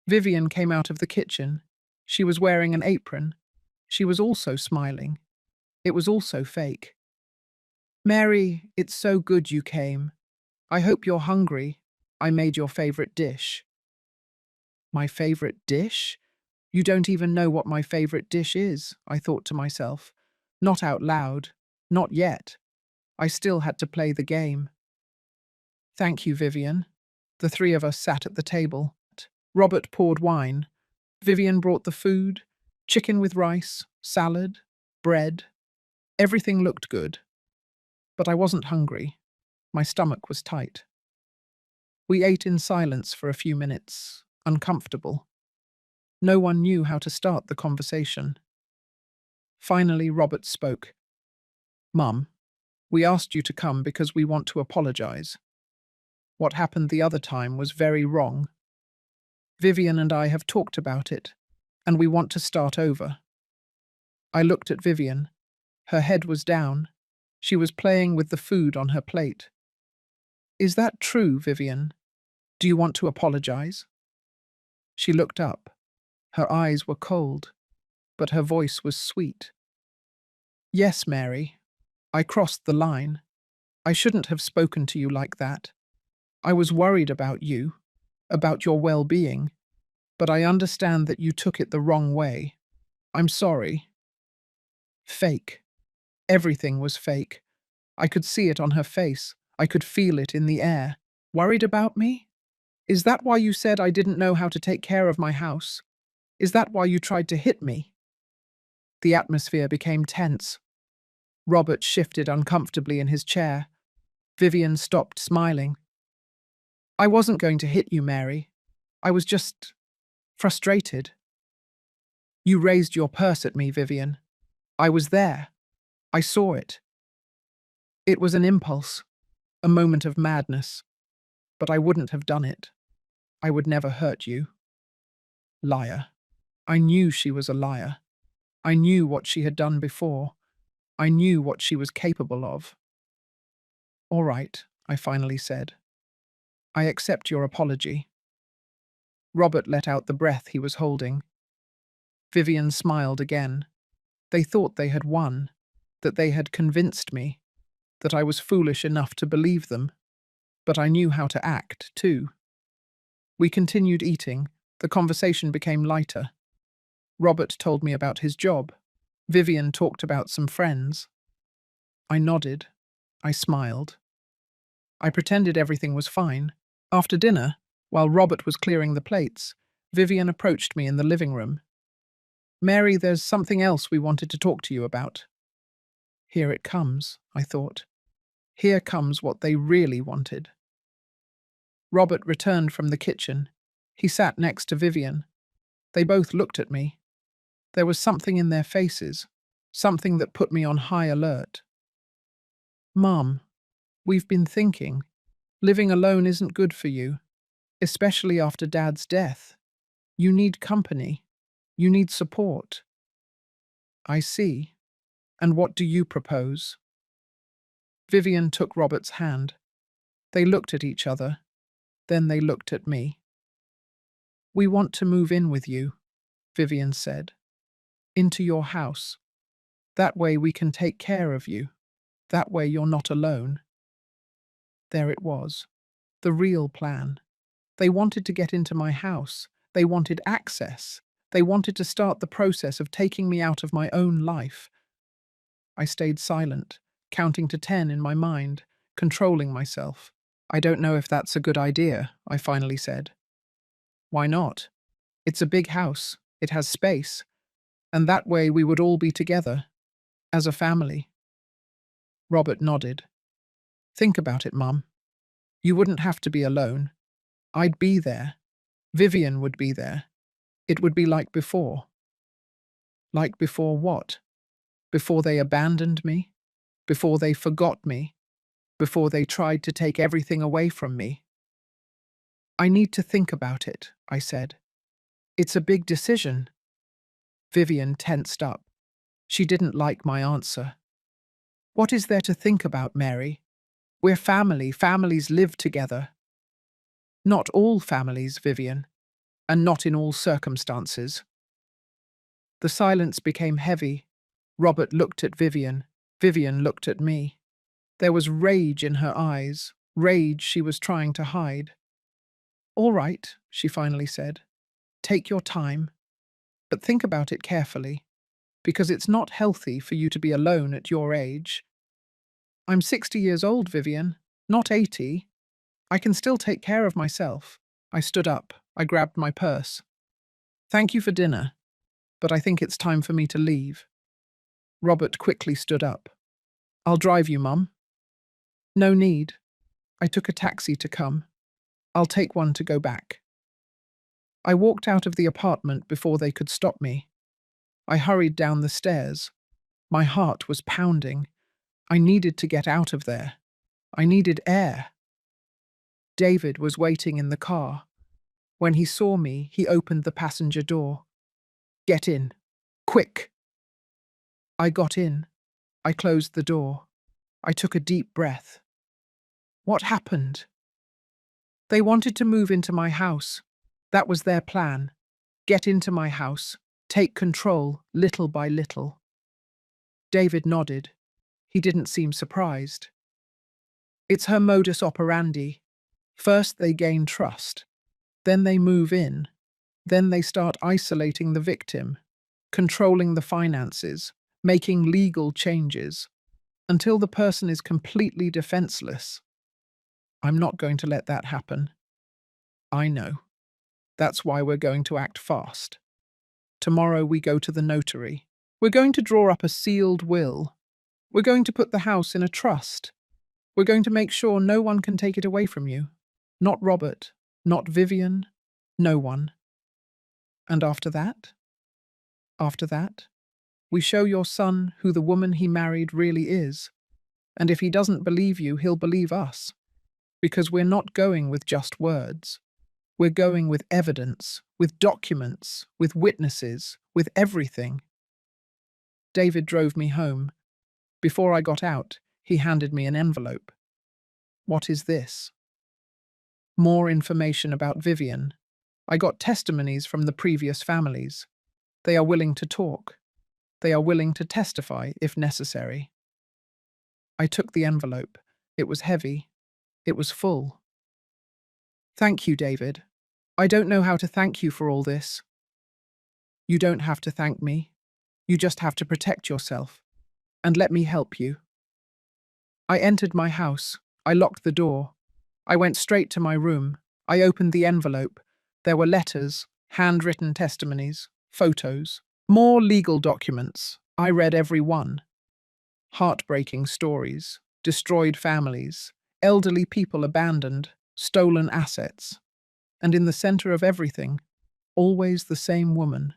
Vivian came out of the kitchen. She was wearing an apron. She was also smiling. It was also fake. "Mary, it's so good you came. I hope you're hungry. I made your favorite dish." My favorite dish? You don't even know what my favorite dish is, I thought to myself. Not out loud. Not yet. I still had to play the game. "Thank you, Vivian." The three of us sat at the table. Robert poured wine. Vivian brought the food, chicken with rice, salad, bread. Everything looked good. But I wasn't hungry. My stomach was tight. We ate in silence for a few minutes, uncomfortable. No one knew how to start the conversation. Finally, Robert spoke. "Mum, we asked you to come because we want to apologize. What happened the other time was very wrong. Vivian and I have talked about it, and we want to start over." I looked at Vivian. Her head was down. She was playing with the food on her plate. "Is that true, Vivian? Do you want to apologize?" She looked up. Her eyes were cold, but her voice was sweet. "Yes, Mary. I crossed the line. I shouldn't have spoken to you like that. I was worried about you, about your well-being, but I understand that you took it the wrong way. I'm sorry." Fake. Everything was fake. I could see it on her face. I could feel it in the air. "Worried about me? Is that why you said I didn't know how to take care of my house? Is that why you tried to hit me?" The atmosphere became tense. Robert shifted uncomfortably in his chair. Vivian stopped smiling. "I wasn't going to hit you, Mary. I was just frustrated." "You raised your purse at me, Vivian. I was there. I saw it. It was an impulse, a moment of madness. But I wouldn't have done it. I would never hurt you." Liar. I knew she was a liar. I knew what she had done before. I knew what she was capable of. "All right," I finally said. "I accept your apology." Robert let out the breath he was holding. Vivian smiled again. They thought they had won, that they had convinced me, that I was foolish enough to believe them. But I knew how to act, too. We continued eating. The conversation became lighter. Robert told me about his job. Vivian talked about some friends. I nodded. I smiled. I pretended everything was fine. After dinner, while Robert was clearing the plates, Vivian approached me in the living room. "Mary, there's something else we wanted to talk to you about." Here it comes, I thought. Here comes what they really wanted. Robert returned from the kitchen. He sat next to Vivian. They both looked at me. There was something in their faces, something that put me on high alert. "Mom, we've been thinking. Living alone isn't good for you, especially after Dad's death. You need company. You need support. I see. And what do you propose? Vivian took Robert's hand. They looked at each other. Then they looked at me. We want to move in with you, Vivian said. Into your house. That way we can take care of you. That way you're not alone. There it was. The real plan. They wanted to get into my house. They wanted access. They wanted to start the process of taking me out of my own life. I stayed silent, counting to 10 in my mind, controlling myself. I don't know if that's a good idea, I finally said. Why not? It's a big house. It has space. And that way we would all be together. As a family. Robert nodded. Think about it, Mum. You wouldn't have to be alone. I'd be there. Vivian would be there. It would be like before. Like before what? Before they abandoned me? Before they forgot me? Before they tried to take everything away from me? I need to think about it, I said. It's a big decision. Vivian tensed up. She didn't like my answer. What is there to think about, Mary? We're family. Families live together. Not all families, Vivian, and not in all circumstances. The silence became heavy. Robert looked at Vivian. Vivian looked at me. There was rage in her eyes, rage she was trying to hide. All right, she finally said. Take your time, but think about it carefully, because it's not healthy for you to be alone at your age. I'm 60 years old, Vivian, not 80. I can still take care of myself. I stood up. I grabbed my purse. Thank you for dinner, but I think it's time for me to leave. Robert quickly stood up. I'll drive you, Mum. No need. I took a taxi to come. I'll take one to go back. I walked out of the apartment before they could stop me. I hurried down the stairs. My heart was pounding. I needed to get out of there. I needed air. David was waiting in the car. When he saw me, he opened the passenger door. Get in. Quick. I got in. I closed the door. I took a deep breath. What happened? They wanted to move into my house. That was their plan. Get into my house. Take control, little by little. David nodded. He didn't seem surprised. It's her modus operandi. First they gain trust. Then they move in. Then they start isolating the victim, controlling the finances, making legal changes, until the person is completely defenseless. I'm not going to let that happen. I know. That's why we're going to act fast. Tomorrow we go to the notary. We're going to draw up a sealed will. We're going to put the house in a trust. We're going to make sure no one can take it away from you. Not Robert, not Vivian, no one. And after that? After that, we show your son who the woman he married really is. And if he doesn't believe you, he'll believe us. Because we're not going with just words. We're going with evidence, with documents, with witnesses, with everything. David drove me home. Before I got out, he handed me an envelope. What is this? More information about Vivian. I got testimonies from the previous families. They are willing to talk. They are willing to testify if necessary. I took the envelope. It was heavy. It was full. Thank you, David. I don't know how to thank you for all this. You don't have to thank me. You just have to protect yourself. And let me help you. I entered my house. I locked the door. I went straight to my room. I opened the envelope. There were letters, handwritten testimonies, photos, more legal documents. I read every one. Heartbreaking stories, destroyed families, elderly people abandoned, stolen assets. And in the center of everything, always the same woman.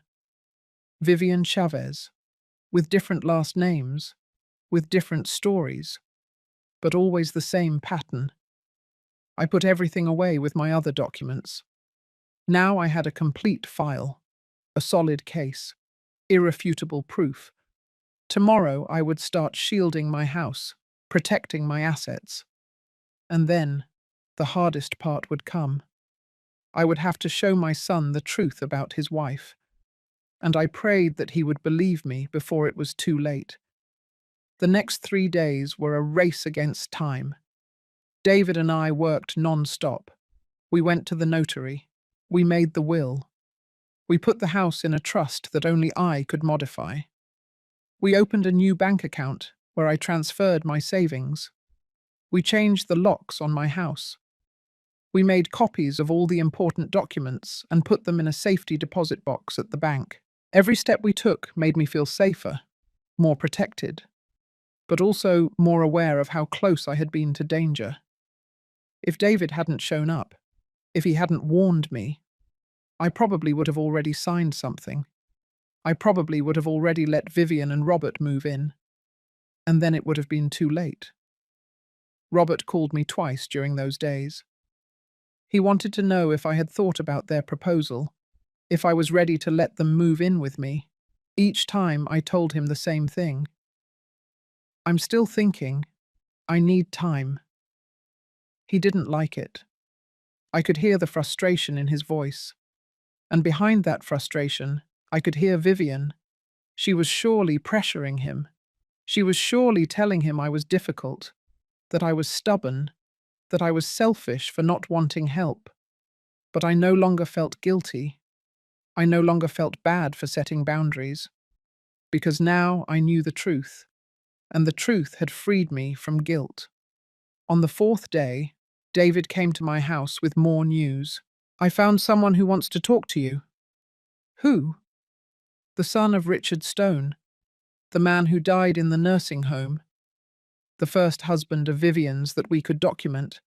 Vivian Chavez, with different last names, with different stories, but always the same pattern. I put everything away with my other documents. Now I had a complete file, a solid case, irrefutable proof. Tomorrow I would start shielding my house, protecting my assets. And then, the hardest part would come. I would have to show my son the truth about his wife. And I prayed that he would believe me before it was too late. The next 3 days were a race against time. David and I worked non-stop. We went to the notary. We made the will. We put the house in a trust that only I could modify. We opened a new bank account where I transferred my savings. We changed the locks on my house. We made copies of all the important documents and put them in a safety deposit box at the bank. Every step we took made me feel safer, more protected, but also more aware of how close I had been to danger. If David hadn't shown up, if he hadn't warned me, I probably would have already signed something. I probably would have already let Vivian and Robert move in. And then it would have been too late. Robert called me twice during those days. He wanted to know if I had thought about their proposal, if I was ready to let them move in with me. Each time I told him the same thing. I'm still thinking. I need time. He didn't like it. I could hear the frustration in his voice. And behind that frustration, I could hear Vivian. She was surely pressuring him. She was surely telling him I was difficult, that I was stubborn, that I was selfish for not wanting help. But I no longer felt guilty. I no longer felt bad for setting boundaries. Because now I knew the truth, and the truth had freed me from guilt. On the 4th day, David came to my house with more news. I found someone who wants to talk to you. Who? The son of Richard Stone, the man who died in the nursing home, the first husband of Vivian's that we could document.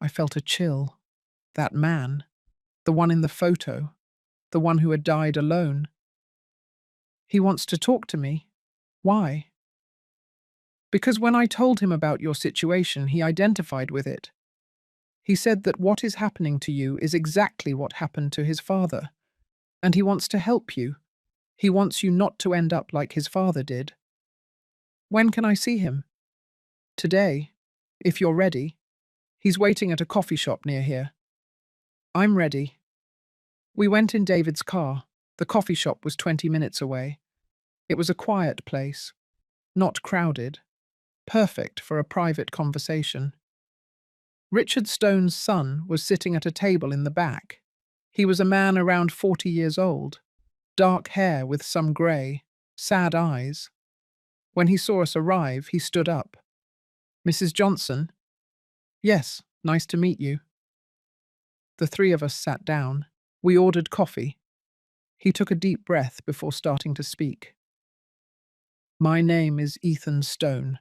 I felt a chill. That man, the one in the photo, the one who had died alone. He wants to talk to me. Why? Because when I told him about your situation, he identified with it. He said that what is happening to you is exactly what happened to his father, and he wants to help you. He wants you not to end up like his father did. When can I see him? Today, if you're ready. He's waiting at a coffee shop near here. I'm ready. We went in David's car. The coffee shop was 20 minutes away. It was a quiet place, not crowded, perfect for a private conversation. Richard Stone's son was sitting at a table in the back. He was a man around 40 years old, dark hair with some grey, sad eyes. When he saw us arrive, he stood up. Mrs. Johnson? Yes, nice to meet you. The three of us sat down. We ordered coffee. He took a deep breath before starting to speak. My name is Ethan Stone.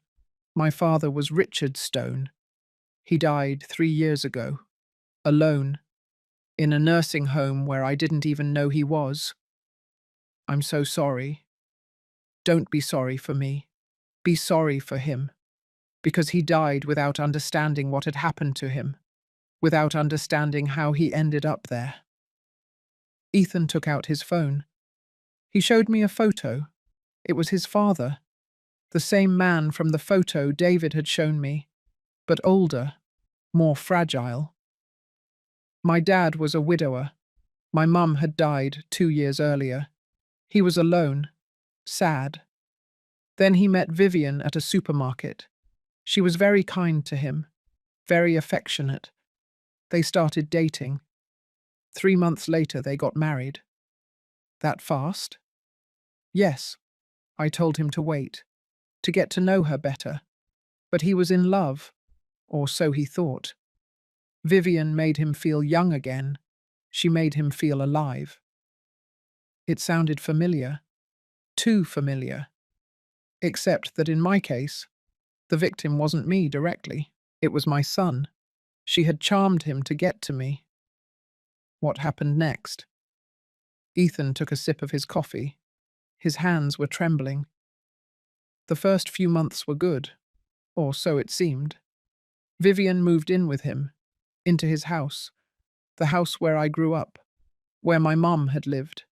My father was Richard Stone. He died 3 years ago, alone, in a nursing home where I didn't even know he was. I'm so sorry. Don't be sorry for me. Be sorry for him. Because he died without understanding what had happened to him, without understanding how he ended up there. Ethan took out his phone. He showed me a photo. It was his father, the same man from the photo David had shown me, but older, more fragile. My dad was a widower. My mum had died 2 years earlier. He was alone, sad. Then he met Vivian at a supermarket. She was very kind to him, very affectionate. They started dating. 3 months later, they got married. That fast? Yes. I told him to wait, to get to know her better. But he was in love, or so he thought. Vivian made him feel young again. She made him feel alive. It sounded familiar, too familiar. Except that in my case, the victim wasn't me directly. It was my son. She had charmed him to get to me. What happened next? Ethan took a sip of his coffee. His hands were trembling. The first few months were good, or so it seemed. Vivian moved in with him, into his house. the house where I grew up, where my mum had lived.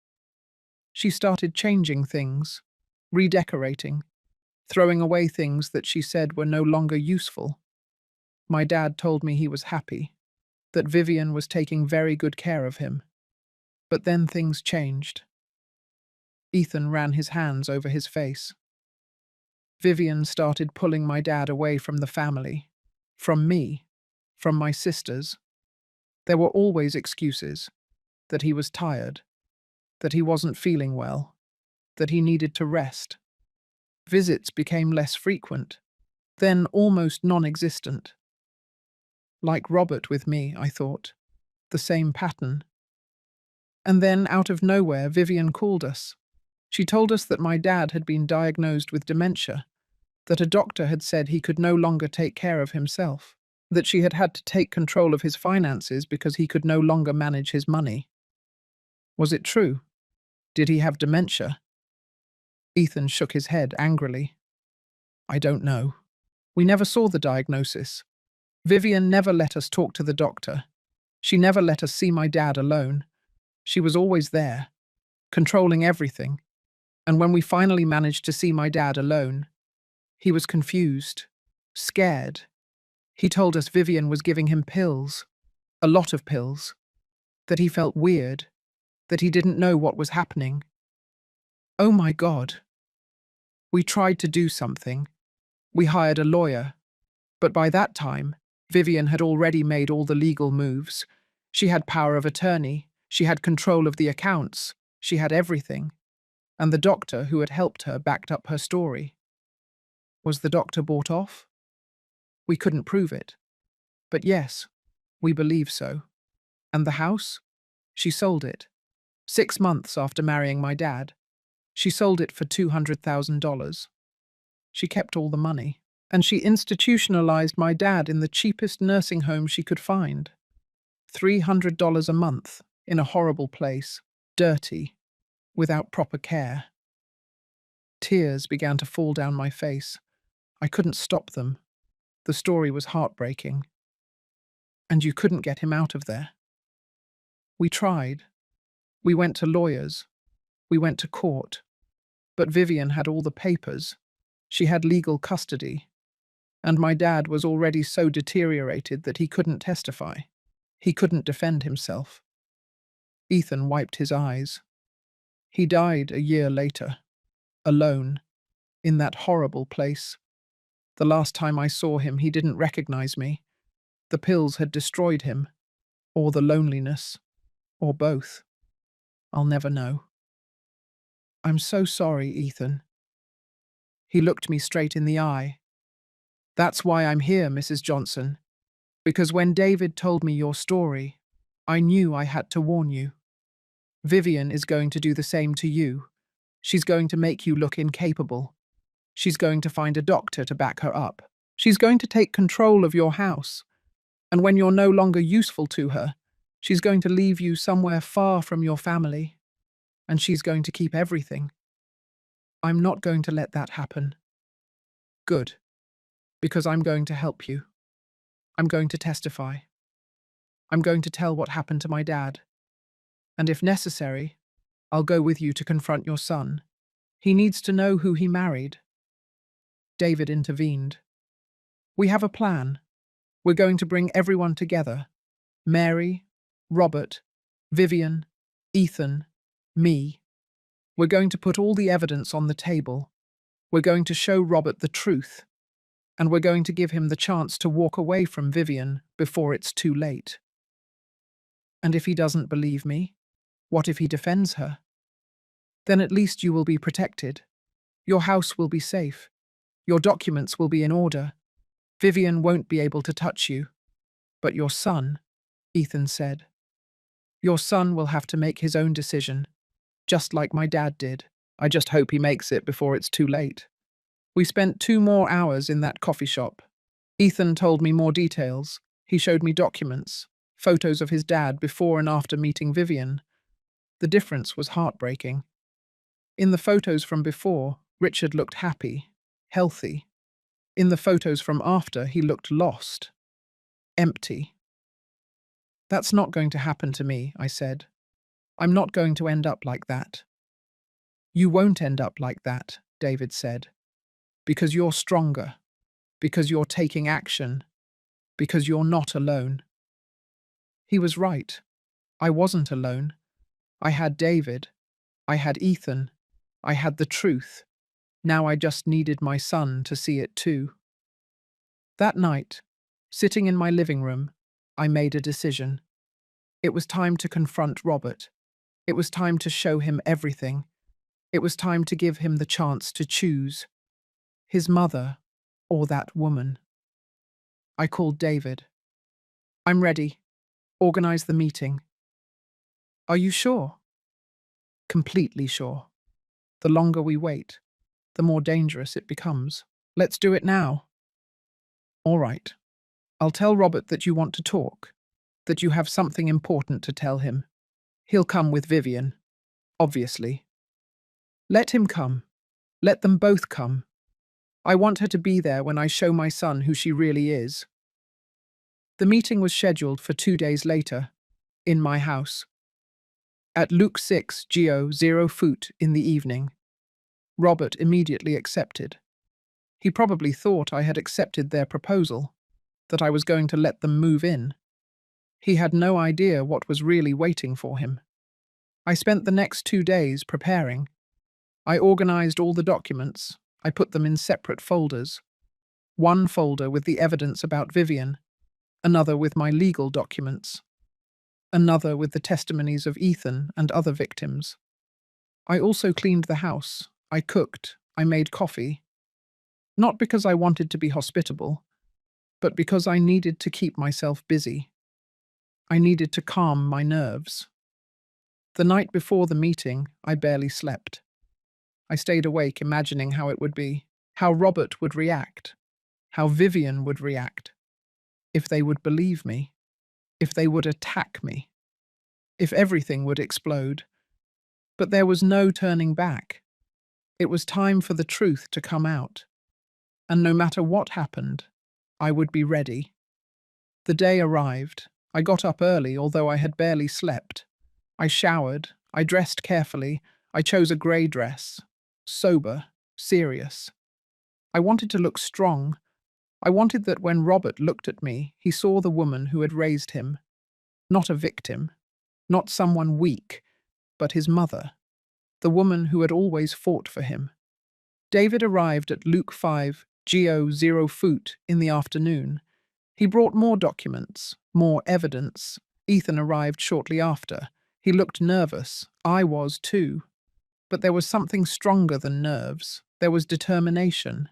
She started changing things, redecorating, throwing away things that she said were no longer useful. My dad told me he was happy, that Vivian was taking very good care of him. But then things changed. Ethan ran his hands over his face. Vivian started pulling my dad away from the family, from me, from my sisters. There were always excuses, that he was tired, that he wasn't feeling well, that he needed to rest. Visits became less frequent, then almost non-existent. Like Robert with me, I thought. The same pattern. And then, out of nowhere, Vivian called us. She told us that my dad had been diagnosed with dementia, that a doctor had said he could no longer take care of himself, that she had had to take control of his finances because he could no longer manage his money. Was it true? Did he have dementia? Ethan shook his head angrily. I don't know. We never saw the diagnosis. Vivian never let us talk to the doctor. She never let us see my dad alone. She was always there, controlling everything. And when we finally managed to see my dad alone, he was confused, scared. He told us Vivian was giving him pills, a lot of pills, that he felt weird, that he didn't know what was happening. Oh my God. We tried to do something. We hired a lawyer. But by that time, Vivian had already made all the legal moves. She had power of attorney. She had control of the accounts. She had everything. And the doctor who had helped her backed up her story. Was the doctor bought off? We couldn't prove it. But yes, we believe so. And the house? She sold it. 6 months after marrying my dad. She sold it for $200,000. She kept all the money. And she institutionalized my dad in the cheapest nursing home she could find. $300 a month, in a horrible place, dirty, without proper care. Tears began to fall down my face. I couldn't stop them. The story was heartbreaking. And you couldn't get him out of there. We tried. We went to lawyers. We went to court. But Vivian had all the papers. She had legal custody. And my dad was already so deteriorated that he couldn't testify. He couldn't defend himself. Ethan wiped his eyes. He died a year later, alone, in that horrible place. The last time I saw him, he didn't recognize me. The pills had destroyed him, or the loneliness, or both. I'll never know. I'm so sorry, Ethan. He looked me straight in the eye. That's why I'm here, Mrs. Johnson. Because when David told me your story, I knew I had to warn you. Vivian is going to do the same to you. She's going to make you look incapable. She's going to find a doctor to back her up. She's going to take control of your house. And when you're no longer useful to her, she's going to leave you somewhere far from your family. And she's going to keep everything. I'm not going to let that happen. Good. Because I'm going to help you. I'm going to testify. I'm going to tell what happened to my dad. And if necessary, I'll go with you to confront your son. He needs to know who he married. David intervened. We have a plan. We're going to bring everyone together. Mary, Robert, Vivian, Ethan, me. We're going to put all the evidence on the table. We're going to show Robert the truth. And we're going to give him the chance to walk away from Vivian before it's too late. And if he doesn't believe me, what if he defends her? Then at least you will be protected. Your house will be safe. Your documents will be in order. Vivian won't be able to touch you. But your son, Ethan said. Your son will have to make his own decision, just like my dad did. I just hope he makes it before it's too late. We spent 2 more hours in that coffee shop. Ethan told me more details. He showed me documents, photos of his dad before and after meeting Vivian. The difference was heartbreaking. In the photos from before, Richard looked happy, healthy. In the photos from after, he looked lost, empty. That's not going to happen to me, I said. I'm not going to end up like that. You won't end up like that, David said, because you're stronger, because you're taking action, because you're not alone. He was right. I wasn't alone. I had David. I had Ethan. I had the truth. Now I just needed my son to see it too. That night, sitting in my living room, I made a decision. It was time to confront Robert. It was time to show him everything. It was time to give him the chance to choose his mother or that woman. I called David. I'm ready. Organize the meeting. Are you sure? Completely sure. The longer we wait, the more dangerous it becomes. Let's do it now. All right. I'll tell Robert that you want to talk, that you have something important to tell him. He'll come with Vivian, obviously. Let him come. Let them both come. I want her to be there when I show my son who she really is. The meeting was scheduled for 2 days later, in my house. At Luke 6 Geo 0 foot in the evening. Robert immediately accepted. He probably thought I had accepted their proposal, that I was going to let them move in. He had no idea what was really waiting for him. I spent the next 2 days preparing. I organized all the documents. I put them in separate folders. One folder with the evidence about Vivian, another with my legal documents, another with the testimonies of Ethan and other victims. I also cleaned the house. I cooked. I made coffee. Not because I wanted to be hospitable, but because I needed to keep myself busy. I needed to calm my nerves. The night before the meeting, I barely slept. I stayed awake imagining how it would be, how Robert would react, how Vivian would react, if they would believe me, if they would attack me, if everything would explode. But there was no turning back. It was time for the truth to come out. And no matter what happened, I would be ready. The day arrived. I got up early, although I had barely slept. I showered. I dressed carefully. I chose a grey dress. Sober. Serious. I wanted to look strong. I wanted that when Robert looked at me, he saw the woman who had raised him. Not a victim. Not someone weak, but his mother. The woman who had always fought for him. David arrived at Luke 5 Geo 0 foot in the afternoon. He brought more documents, more evidence. Ethan arrived shortly after. He looked nervous. I was too. But there was something stronger than nerves. There was determination.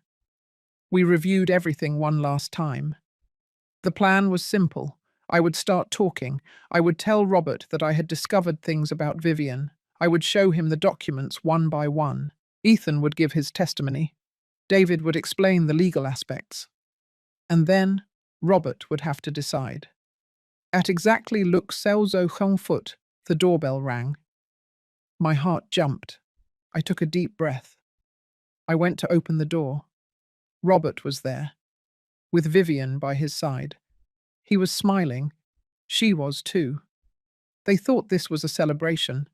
We reviewed everything one last time. The plan was simple. I would start talking. I would tell Robert that I had discovered things about Vivian. I would show him the documents one by one. Ethan would give his testimony. David would explain the legal aspects. And then Robert would have to decide. At exactly Luke Selzo foot, the doorbell rang. My heart jumped. I took a deep breath. I went to open the door. Robert was there, with Vivian by his side. He was smiling. She was too. They thought this was a celebration.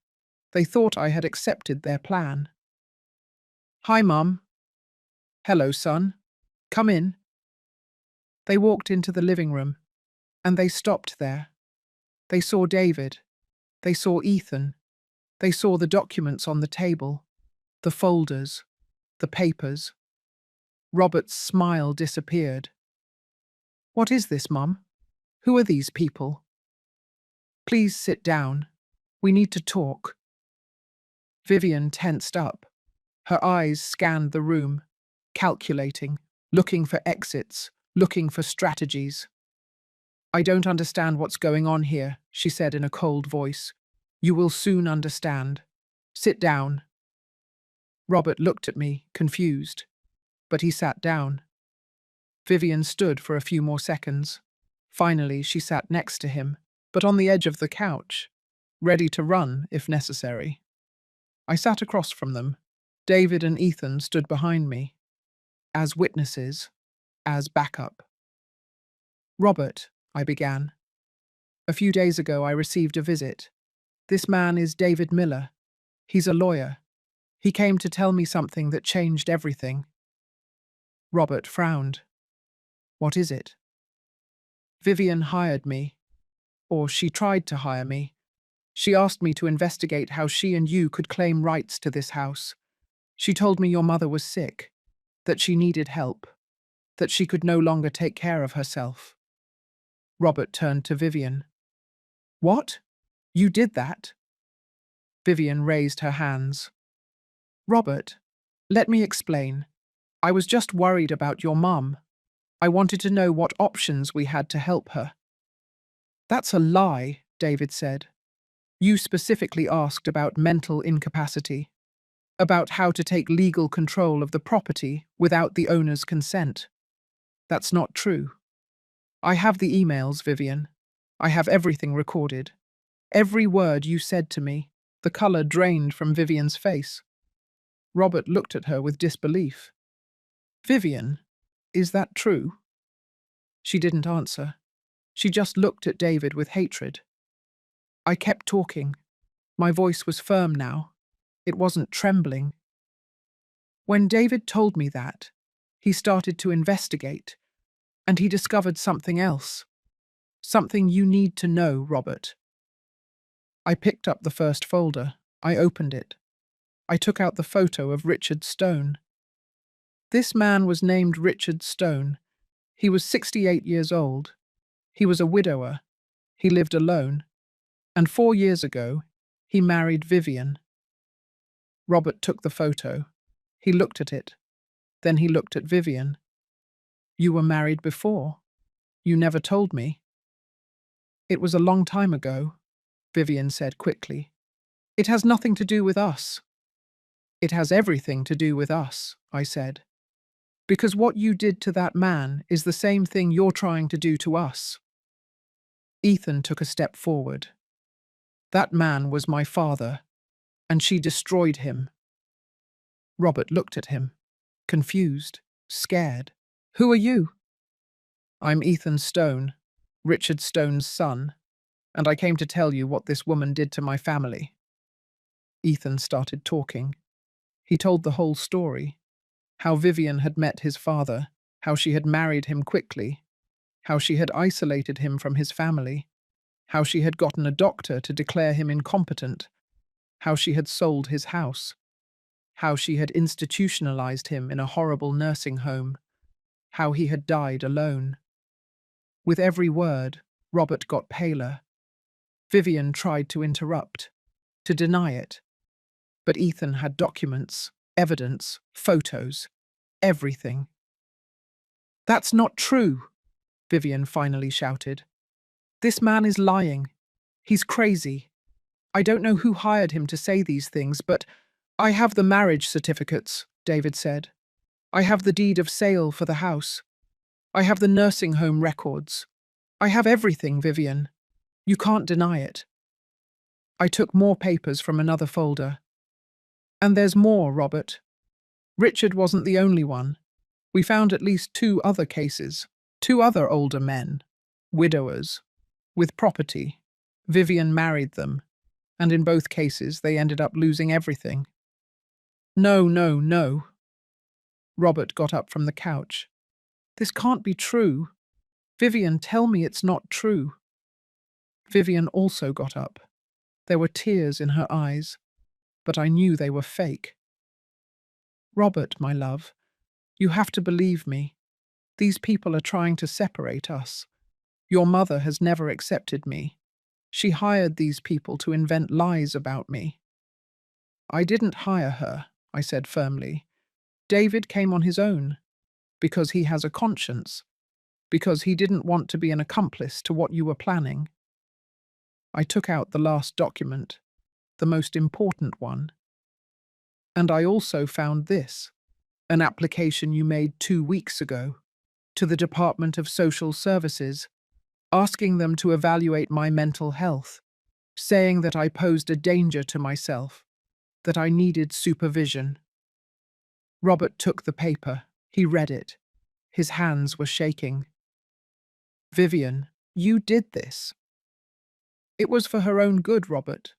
They thought I had accepted their plan. Hi, Mum. Hello, son. Come in. They walked into the living room, and they stopped there. They saw David. They saw Ethan. They saw the documents on the table, the folders, the papers. Robert's smile disappeared. What is this, Mum? Who are these people? Please sit down. We need to talk. Vivian tensed up. Her eyes scanned the room, calculating, looking for exits, looking for strategies. I don't understand what's going on here, she said in a cold voice. You will soon understand. Sit down. Robert looked at me, confused, but he sat down. Vivian stood for a few more seconds. Finally, she sat next to him, but on the edge of the couch, ready to run if necessary. I sat across from them. David and Ethan stood behind me, as witnesses, as backup. Robert, I began. A few days ago, I received a visit. This man is David Miller. He's a lawyer. He came to tell me something that changed everything. Robert frowned. What is it? Vivian hired me, or she tried to hire me. She asked me to investigate how she and you could claim rights to this house. She told me your mother was sick, that she needed help, that she could no longer take care of herself. Robert turned to Vivian. What? You did that? Vivian raised her hands. Robert, let me explain. I was just worried about your mum. I wanted to know what options we had to help her. That's a lie, David said. You specifically asked about mental incapacity, about how to take legal control of the property without the owner's consent. That's not true. I have the emails, Vivian. I have everything recorded. Every word you said to me. The colour drained from Vivian's face. Robert looked at her with disbelief. Vivian, is that true? She didn't answer. She just looked at David with hatred. I kept talking. My voice was firm now. It wasn't trembling. When David told me that, he started to investigate, and he discovered something else. Something you need to know, Robert. I picked up the first folder. I opened it. I took out the photo of Richard Stone. This man was named Richard Stone. He was 68 years old. He was a widower. He lived alone. And 4 years ago, he married Vivian. Robert took the photo. He looked at it. Then he looked at Vivian. You were married before. You never told me. It was a long time ago, Vivian said quickly. It has nothing to do with us. It has everything to do with us, I said. Because what you did to that man is the same thing you're trying to do to us. Ethan took a step forward. That man was my father, and she destroyed him. Robert looked at him, confused, scared. Who are you? I'm Ethan Stone, Richard Stone's son, and I came to tell you what this woman did to my family. Ethan started talking. He told the whole story. How Vivian had met his father, how she had married him quickly, how she had isolated him from his family, how she had gotten a doctor to declare him incompetent, how she had sold his house, how she had institutionalized him in a horrible nursing home, how he had died alone. With every word, Robert got paler. Vivian tried to interrupt, to deny it. But Ethan had documents, evidence, photos, everything. That's not true, Vivian finally shouted. This man is lying. He's crazy. I don't know who hired him to say these things, but I have the marriage certificates, David said. I have the deed of sale for the house. I have the nursing home records. I have everything, Vivian. You can't deny it. I took more papers from another folder. And there's more, Robert. Richard wasn't the only one. We found at least 2 other cases, 2 other older men, widowers, with property. Vivian married them, and in both cases they ended up losing everything. No, no, no. Robert got up from the couch. This can't be true. Vivian, tell me it's not true. Vivian also got up. There were tears in her eyes, but I knew they were fake. Robert, my love, you have to believe me. These people are trying to separate us. Your mother has never accepted me. She hired these people to invent lies about me. I didn't hire her, I said firmly. David came on his own, because he has a conscience, because he didn't want to be an accomplice to what you were planning. I took out the last document, the most important one. And I also found this, an application you made 2 weeks ago, to the Department of Social Services, asking them to evaluate my mental health, saying that I posed a danger to myself, that I needed supervision. Robert took the paper. He read it. His hands were shaking. Vivian, you did this. It was for her own good, Robert.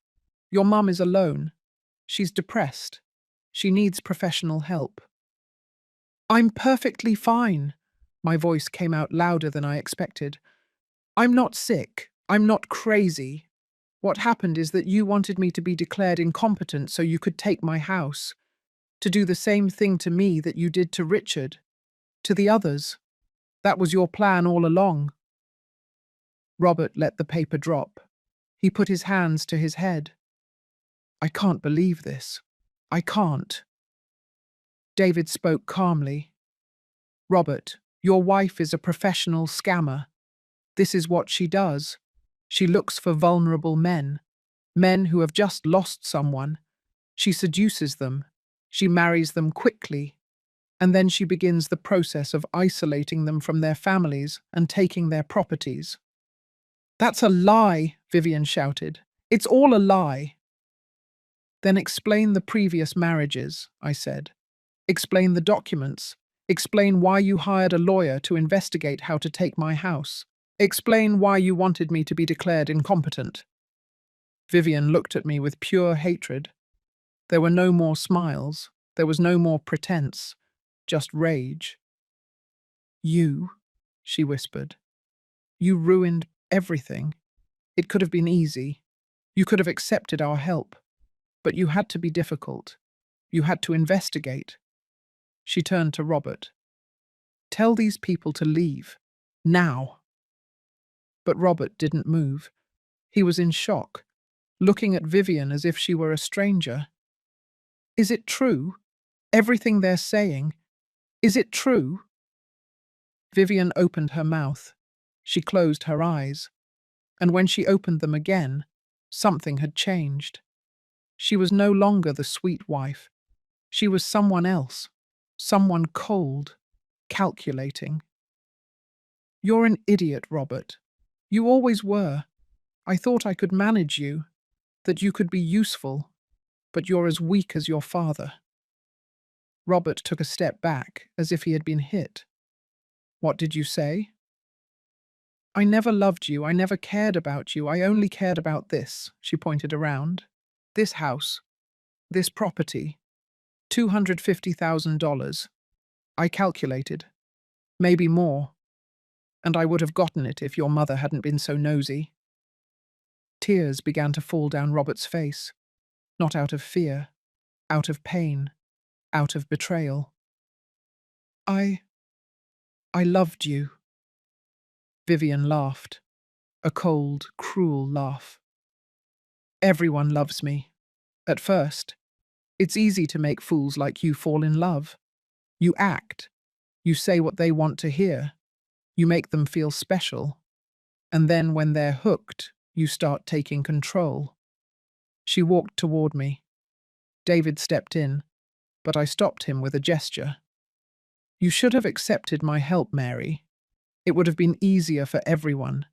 Your mum is alone. She's depressed. She needs professional help. I'm perfectly fine. My voice came out louder than I expected. I'm not sick. I'm not crazy. What happened is that you wanted me to be declared incompetent so you could take my house, to do the same thing to me that you did to Richard, to the others. That was your plan all along. Robert let the paper drop. He put his hands to his head. I can't believe this. I can't. David spoke calmly. Robert, your wife is a professional scammer. This is what she does. She looks for vulnerable men, men who have just lost someone. She seduces them. She marries them quickly. And then she begins the process of isolating them from their families and taking their properties. That's a lie, Vivian shouted. It's all a lie. Then explain the previous marriages, I said. Explain the documents. Explain why you hired a lawyer to investigate how to take my house. Explain why you wanted me to be declared incompetent. Vivian looked at me with pure hatred. There were no more smiles. There was no more pretense. Just rage. You, she whispered. You ruined everything. It could have been easy. You could have accepted our help. But you had to be difficult. You had to investigate. She turned to Robert. Tell these people to leave. Now. But Robert didn't move. He was in shock, looking at Vivian as if she were a stranger. Is it true? Everything they're saying? Is it true? Vivian opened her mouth. She closed her eyes. And when she opened them again, something had changed. She was no longer the sweet wife. She was someone else. Someone cold, calculating. You're an idiot, Robert. You always were. I thought I could manage you, that you could be useful, but you're as weak as your father. Robert took a step back, as if he had been hit. What did you say? I never loved you, I never cared about you, I only cared about this, she pointed around. This house, this property, $250,000. I calculated. Maybe more. And I would have gotten it if your mother hadn't been so nosy. Tears began to fall down Robert's face, not out of fear, out of pain, out of betrayal. I loved you. Vivian laughed, a cold, cruel laugh. Everyone loves me. At first. It's easy to make fools like you fall in love. You act. You say what they want to hear. You make them feel special. And then when they're hooked, you start taking control. She walked toward me. David stepped in, but I stopped him with a gesture. You should have accepted my help, Mary. It would have been easier for everyone.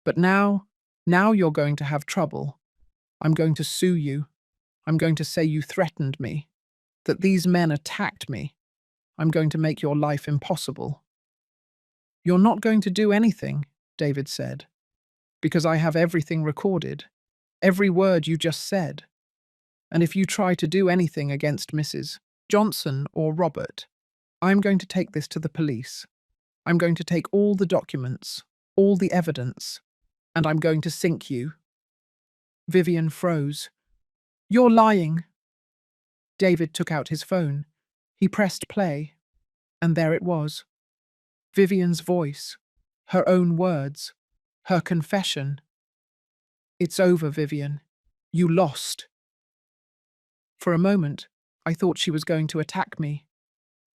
But now you're going to have trouble. I'm going to sue you. I'm going to say you threatened me, that these men attacked me. I'm going to make your life impossible. You're not going to do anything, David said, because I have everything recorded, every word you just said. And if you try to do anything against Mrs. Johnson or Robert, I'm going to take this to the police. I'm going to take all the documents, all the evidence, and I'm going to sink you. Vivian froze. You're lying. David took out his phone. He pressed play, and there it was. Vivian's voice, her own words, her confession. It's over, Vivian. You lost. For a moment, I thought she was going to attack me.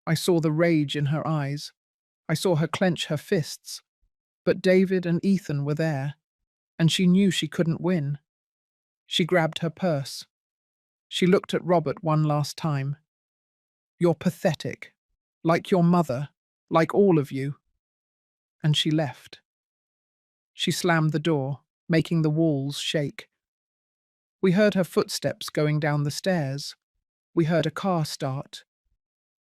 I saw the rage in her eyes. I saw her clench her fists. But David and Ethan were there, and she knew she couldn't win. She grabbed her purse. She looked at Robert one last time. You're pathetic, like your mother, like all of you. And she left. She slammed the door, making the walls shake. We heard her footsteps going down the stairs. We heard a car start.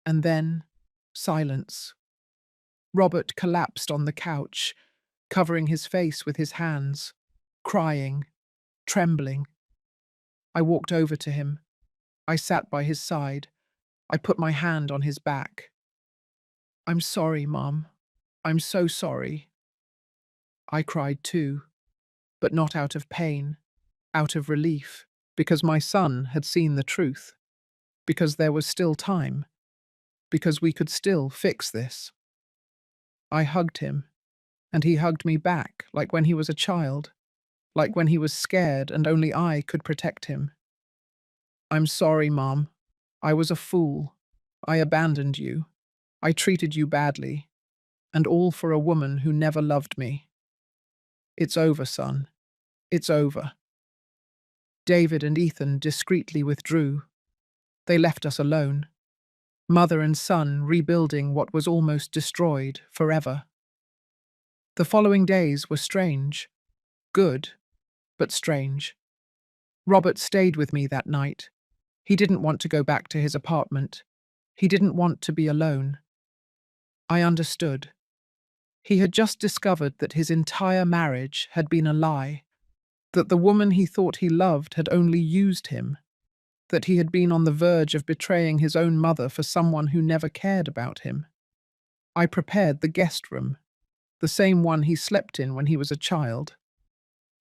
And then, silence. Robert collapsed on the couch, covering his face with his hands. crying, trembling. I walked over to him. I sat by his side. I put my hand on his back. "I'm sorry, Mum. I'm so sorry." I cried too, but not out of pain, out of relief, because my son had seen the truth, because there was still time, because we could still fix this. I hugged him, and he hugged me back like when he was a child, like when he was scared and only I could protect him. "I'm sorry, Mom. I was a fool. I abandoned you. I treated you badly, and all for a woman who never loved me. It's over, son. It's over." David and Ethan discreetly withdrew. They left us alone, mother and son rebuilding what was almost destroyed forever. The following days were strange. Good, but strange. Robert stayed with me that night. He didn't want to go back to his apartment. He didn't want to be alone. I understood. He had just discovered that his entire marriage had been a lie, that the woman he thought he loved had only used him, that he had been on the verge of betraying his own mother for someone who never cared about him. I prepared the guest room, the same one he slept in when he was a child.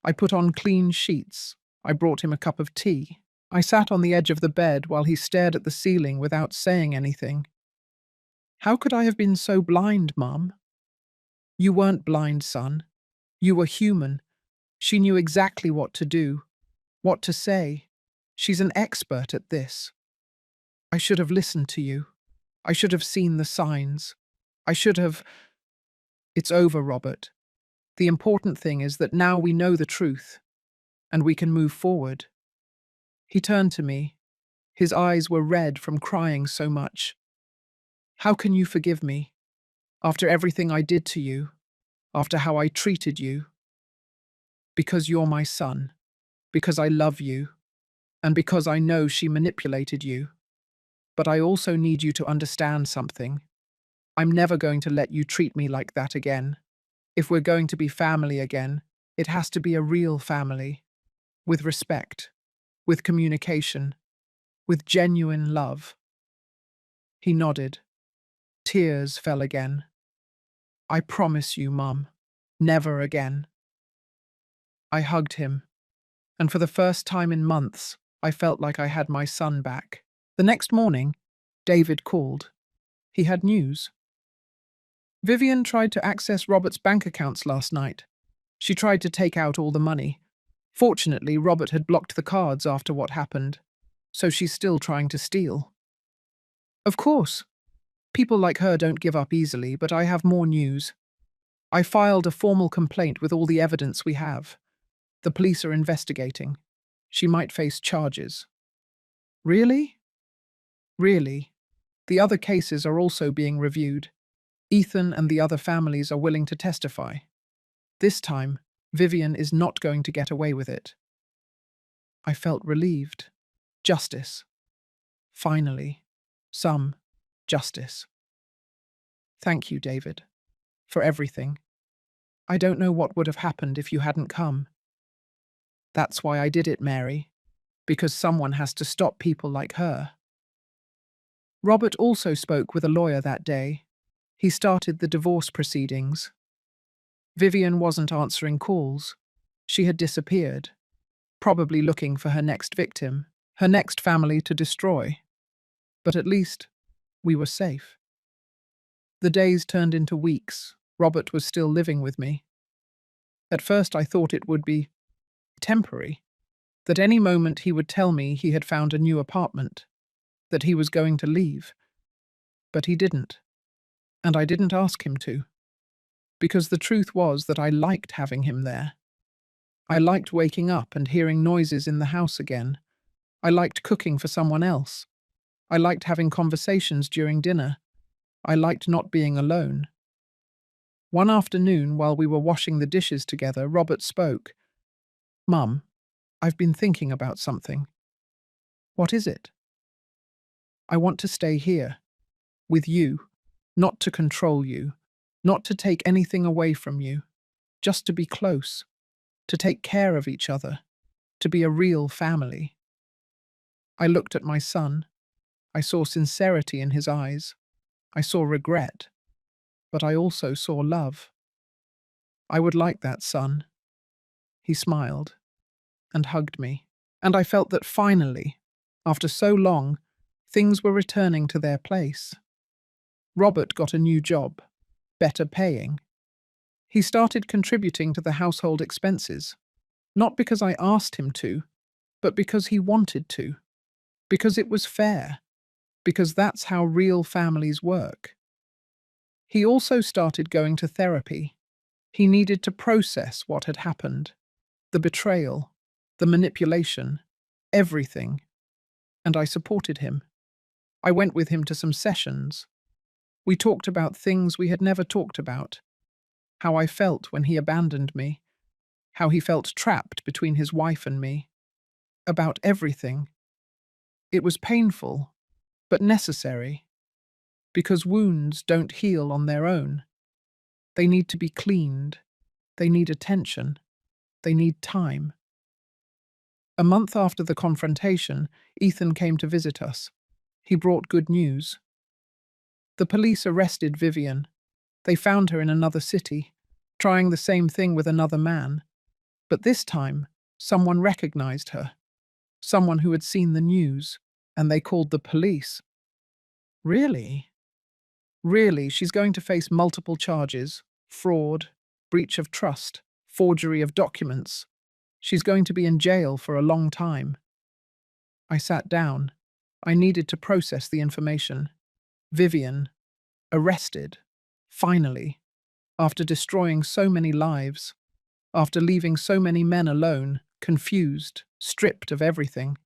I put on clean sheets. I brought him a cup of tea. I sat on the edge of the bed while he stared at the ceiling without saying anything. "How could I have been so blind, Mum?" "You weren't blind, son. You were human. She knew exactly what to do, what to say. She's an expert at this. I should have listened to you. I should have seen the signs. I should have—" "It's over, Robert. The important thing is that now we know the truth, and we can move forward." He turned to me. His eyes were red from crying so much. "How can you forgive me? After everything I did to you, after how I treated you?" "Because you're my son, because I love you, and because I know she manipulated you. But I also need you to understand something. I'm never going to let you treat me like that again. If we're going to be family again, it has to be a real family, with respect, with communication, with genuine love." He nodded. Tears fell again. "I promise you, Mum, never again." I hugged him, and for the first time in months, I felt like I had my son back. The next morning, David called. He had news. "Vivian tried to access Robert's bank accounts last night. She tried to take out all the money. Fortunately, Robert had blocked the cards after what happened, so she's still trying to steal." "Of course. People like her don't give up easily, but I have more news. I filed a formal complaint with all the evidence we have. The police are investigating. She might face charges." "Really?" "Really. The other cases are also being reviewed. Ethan and the other families are willing to testify. This time, Vivian is not going to get away with it." I felt relieved. Justice. Finally, some justice. Thank you, David, for everything. I don't know what would have happened if you hadn't come. That's why I did it, Mary, because someone has to stop people like her. Robert also spoke with a lawyer that day. He started the divorce proceedings. Vivian wasn't answering calls. She had disappeared, probably looking for her next victim, her next family to destroy. But at least, we were safe. The days turned into weeks. Robert was still living with me. At first I thought it would be temporary, that any moment he would tell me he had found a new apartment, that he was going to leave. But he didn't, and I didn't ask him to, because the truth was that I liked having him there. I liked waking up and hearing noises in the house again. I liked cooking for someone else. I liked having conversations during dinner. I liked not being alone. One afternoon, while we were washing the dishes together, Robert spoke. "Mum, I've been thinking about something." "What is it?" "I want to stay here, with you, not to control you, not to take anything away from you, just to be close." to take care of each other, to be a real family. I looked at my son. I saw sincerity in his eyes. I saw regret, but I also saw love. I would like that, son. He smiled and hugged me, and I felt that finally, after so long, things were returning to their place. Robert got a new job, better paying. He started contributing to the household expenses, not because I asked him to, but because he wanted to, because it was fair, because that's how real families work. He also started going to therapy. He needed to process what had happened, the betrayal, the manipulation, everything, and I supported him. I went with him to some sessions. We talked about things we had never talked about, how I felt when he abandoned me, how he felt trapped between his wife and me, about everything. It was painful, but necessary, because wounds don't heal on their own. They need to be cleaned. They need attention. They need time. A month after the confrontation, Ethan came to visit us. He brought good news. The police arrested Vivian. They found her in another city, trying the same thing with another man. But this time, someone recognized her. Someone who had seen the news, and they called the police. Really? Really, she's going to face multiple charges: fraud, breach of trust, forgery of documents. She's going to be in jail for a long time. I sat down. I needed to process the information. Vivian, arrested, finally, after destroying so many lives, after leaving so many men alone, confused, stripped of everything.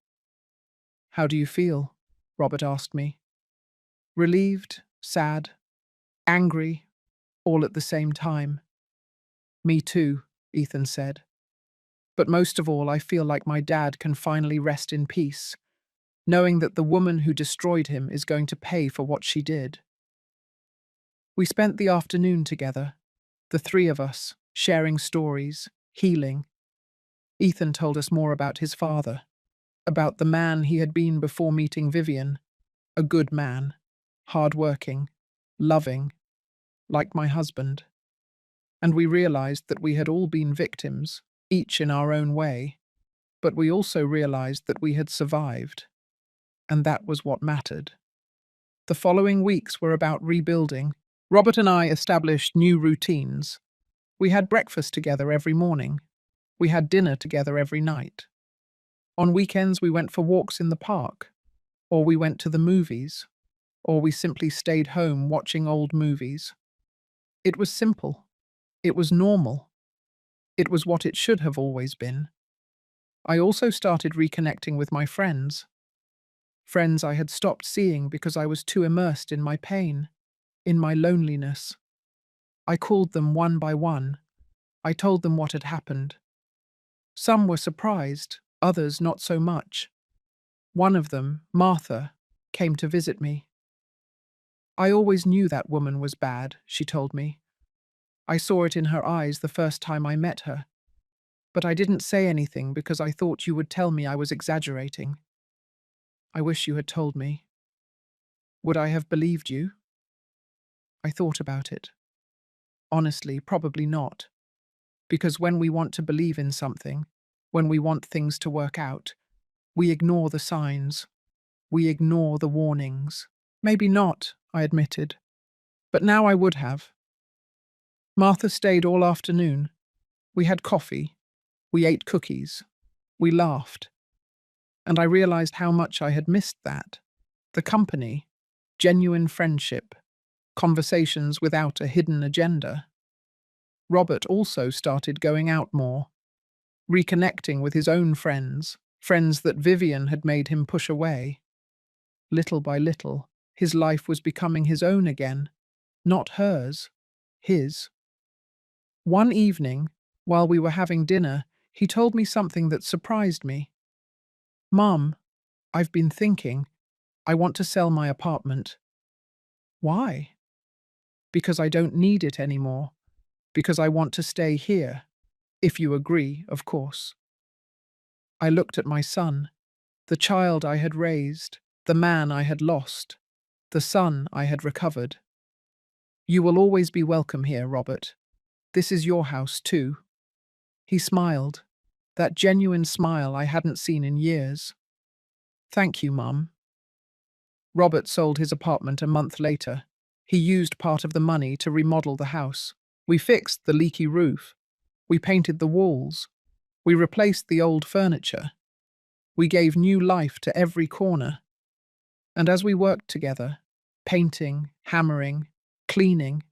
How do you feel? Robert asked me. Relieved, sad, angry, all at the same time. Me too, Ethan said. But most of all, I feel like my dad can finally rest in peace, knowing that the woman who destroyed him is going to pay for what she did. We spent the afternoon together, the three of us, sharing stories, healing. Ethan told us more about his father, about the man he had been before meeting Vivian, a good man, hard-working, loving, like my husband. And we realized that we had all been victims, each in our own way, but we also realized that we had survived, and that was what mattered. The following weeks were about rebuilding. Robert and I established new routines. We had breakfast together every morning. We had dinner together every night. On weekends, we went for walks in the park, or we went to the movies, or we simply stayed home watching old movies. It was simple. It was normal. It was what it should have always been. I also started reconnecting with my friends. Friends I had stopped seeing because I was too immersed in my pain, in my loneliness. I called them one by one. I told them what had happened. Some were surprised, others not so much. One of them, Martha, came to visit me. I always knew that woman was bad, she told me. I saw it in her eyes the first time I met her. But I didn't say anything because I thought you would tell me I was exaggerating. I wish you had told me. Would I have believed you? I thought about it. Honestly, probably not. Because when we want to believe in something, when we want things to work out, we ignore the signs. We ignore the warnings. Maybe not, I admitted. But now I would have. Martha stayed all afternoon. We had coffee. We ate cookies. We laughed. And I realized how much I had missed that. The company, genuine friendship, conversations without a hidden agenda. Robert also started going out more, reconnecting with his own friends, friends that Vivian had made him push away. Little by little, his life was becoming his own again, not hers, his. One evening, while we were having dinner, he told me something that surprised me. Mum, I've been thinking, I want to sell my apartment. Why? Because I don't need it anymore. Because I want to stay here. If you agree, of course. I looked at my son, the child I had raised, the man I had lost, the son I had recovered. You will always be welcome here, Robert. This is your house, too. He smiled, that genuine smile I hadn't seen in years. Thank you, Mum. Robert sold his apartment a month later. He used part of the money to remodel the house. We fixed the leaky roof. We painted the walls. We replaced the old furniture. We gave new life to every corner. And as we worked together, painting, hammering, cleaning,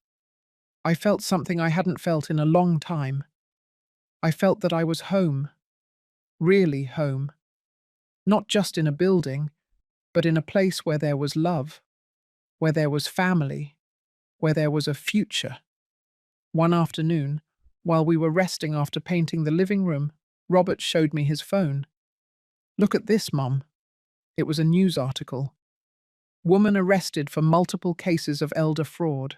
I felt something I hadn't felt in a long time. I felt that I was home, really home. Not just in a building, but in a place where there was love, where there was family, where there was a future. One afternoon, while we were resting after painting the living room, Robert showed me his phone. Look at this, Mum. It was a news article. Woman arrested for multiple cases of elder fraud.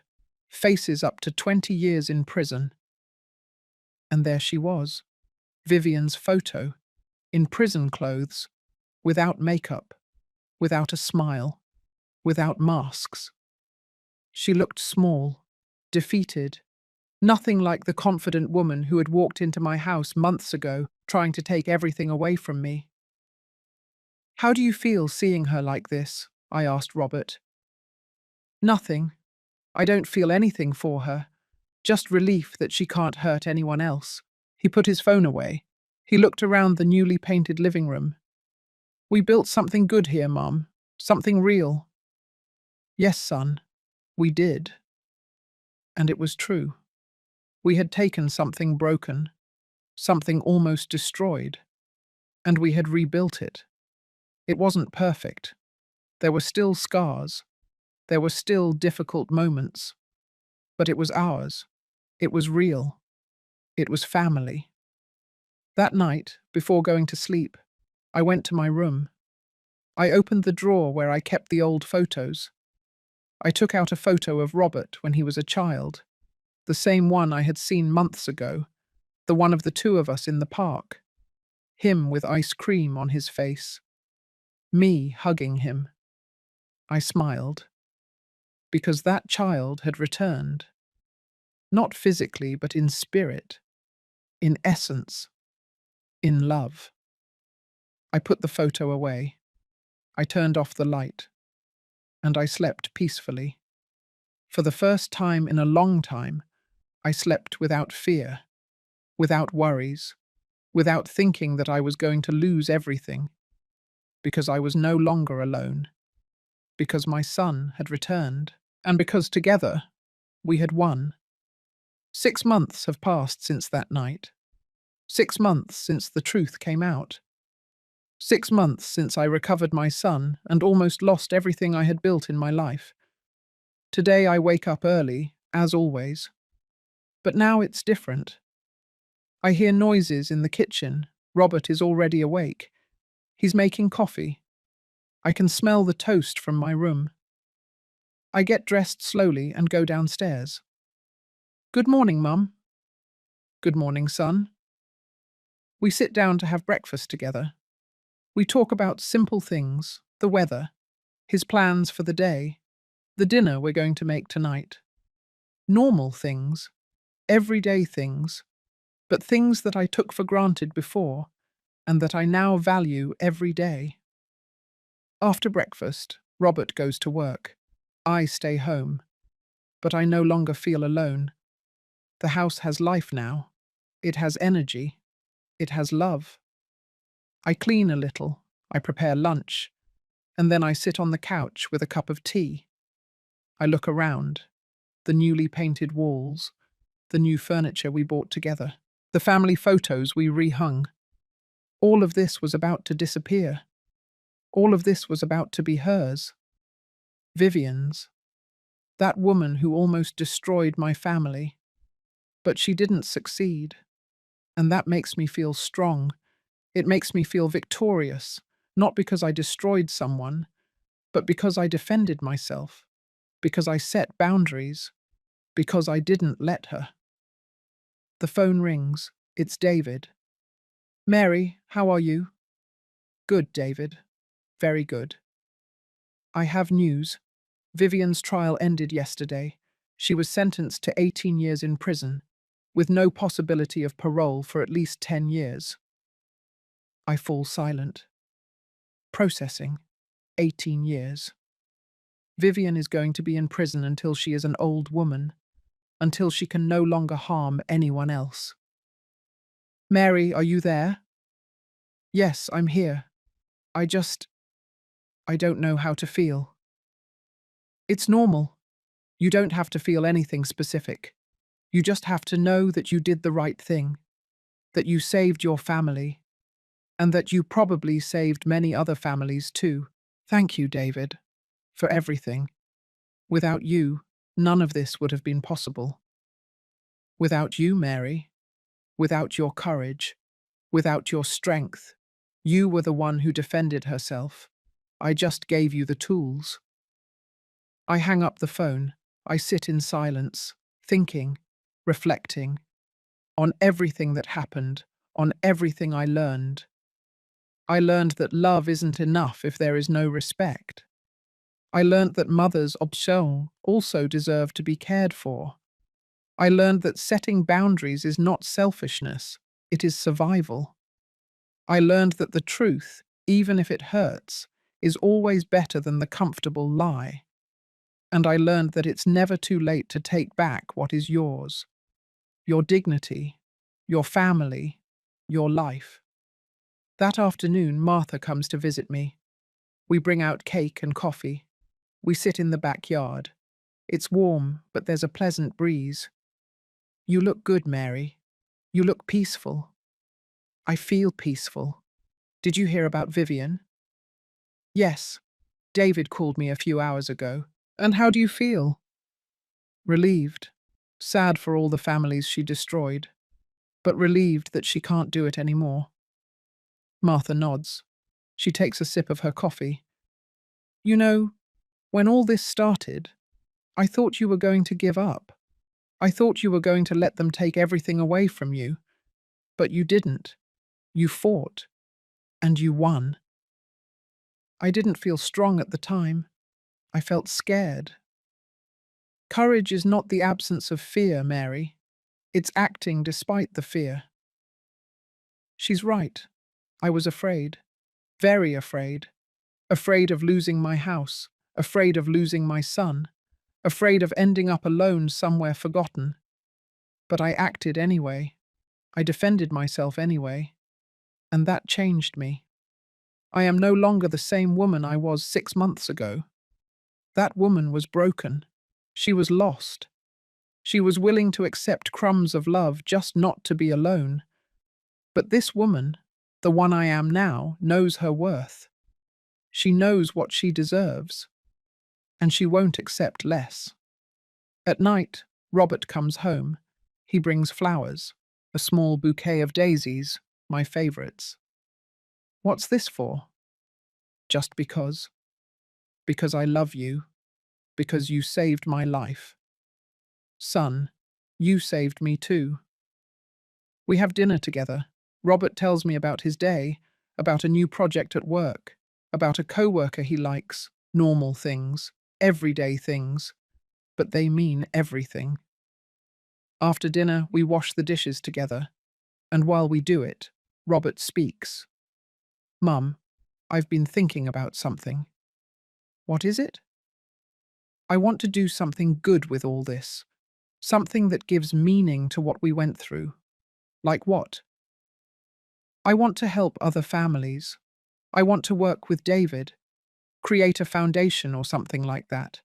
Faces up to 20 years in prison. And there she was, Vivian's photo, in prison clothes, without makeup, without a smile, without masks. She looked small, defeated, nothing like the confident woman who had walked into my house months ago, trying to take everything away from me. How do you feel seeing her like this? I asked Robert. Nothing. I don't feel anything for her. Just relief that she can't hurt anyone else. He put his phone away. He looked around the newly painted living room. We built something good here, Mum. Something real. Yes, son, we did. And it was true. We had taken something broken, something almost destroyed, and we had rebuilt it. It wasn't perfect. There were still scars. There were still difficult moments. But it was ours. It was real. It was family. That night, before going to sleep, I went to my room. I opened the drawer where I kept the old photos. I took out a photo of Robert when he was a child, the same one I had seen months ago, the one of the two of us in the park. Him with ice cream on his face. Me hugging him. I smiled. Because that child had returned. Not physically, but in spirit. In essence. In love. I put the photo away. I turned off the light. And I slept peacefully. For the first time in a long time, I slept without fear, without worries, without thinking that I was going to lose everything, because I was no longer alone, because my son had returned, and because together we had won. 6 months have passed since that night. 6 months since the truth came out. 6 months since I recovered my son and almost lost everything I had built in my life. Today I wake up early, as always. But now it's different. I hear noises in the kitchen. Robert is already awake. He's making coffee. I can smell the toast from my room. I get dressed slowly and go downstairs. Good morning, Mum. Good morning, son. We sit down to have breakfast together. We talk about simple things, the weather, his plans for the day, the dinner we're going to make tonight. Normal things, everyday things, but things that I took for granted before and that I now value every day. After breakfast, Robert goes to work. I stay home, but I no longer feel alone. The house has life now. It has energy. It has love. I clean a little, I prepare lunch, and then I sit on the couch with a cup of tea. I look around, the newly painted walls, the new furniture we bought together, the family photos we rehung. All of this was about to disappear. All of this was about to be hers. Vivian's. That woman who almost destroyed my family. But she didn't succeed. And that makes me feel strong. It makes me feel victorious, not because I destroyed someone, but because I defended myself, because I set boundaries, because I didn't let her. The phone rings. It's David. Mary, how are you? Good, David. Very good. I have news. Vivian's trial ended yesterday. She was sentenced to 18 years in prison, with no possibility of parole for at least 10 years. I fall silent. Processing. 18 years. Vivian is going to be in prison until she is an old woman, until she can no longer harm anyone else. Mary, are you there? Yes, I'm here. I don't know how to feel. It's normal. You don't have to feel anything specific. You just have to know that you did the right thing, that you saved your family, and that you probably saved many other families too. Thank you, David, for everything. Without you, none of this would have been possible. Without you, Mary, without your courage, without your strength, you were the one who defended herself. I just gave you the tools. I hang up the phone. I sit in silence, thinking, reflecting, on everything that happened, on everything I learned. I learned that love isn't enough if there is no respect. I learned that mothers option also deserve to be cared for. I learned that setting boundaries is not selfishness, it is survival. I learned that the truth, even if it hurts, is always better than the comfortable lie. And I learned that it's never too late to take back what is yours. Your dignity, your family, your life. That afternoon, Martha comes to visit me. We bring out cake and coffee. We sit in the backyard. It's warm, but there's a pleasant breeze. You look good, Mary. You look peaceful. I feel peaceful. Did you hear about Vivian? Yes. David called me a few hours ago. And how do you feel? Relieved. Sad for all the families she destroyed, but relieved that she can't do it anymore. Martha nods. She takes a sip of her coffee. You know, when all this started, I thought you were going to give up. I thought you were going to let them take everything away from you. But you didn't. You fought. And you won. I didn't feel strong at the time. I felt scared. Courage is not the absence of fear, Mary. It's acting despite the fear. She's right. I was afraid. Very afraid. Afraid of losing my house. Afraid of losing my son. Afraid of ending up alone somewhere forgotten. But I acted anyway. I defended myself anyway. And that changed me. I am no longer the same woman I was 6 months ago. That woman was broken. She was lost. She was willing to accept crumbs of love just not to be alone. But this woman, the one I am now, knows her worth. She knows what she deserves. And she won't accept less. At night, Robert comes home. He brings flowers, a small bouquet of daisies, my favorites. What's this for? Just because. Because I love you. Because you saved my life. Son, you saved me too. We have dinner together. Robert tells me about his day, about a new project at work, about a coworker he likes, normal things, everyday things, but they mean everything. After dinner, we wash the dishes together, and while we do it, Robert speaks. Mum, I've been thinking about something. What is it? I want to do something good with all this. Something that gives meaning to what we went through. Like what? I want to help other families. I want to work with David, create a foundation or something like that,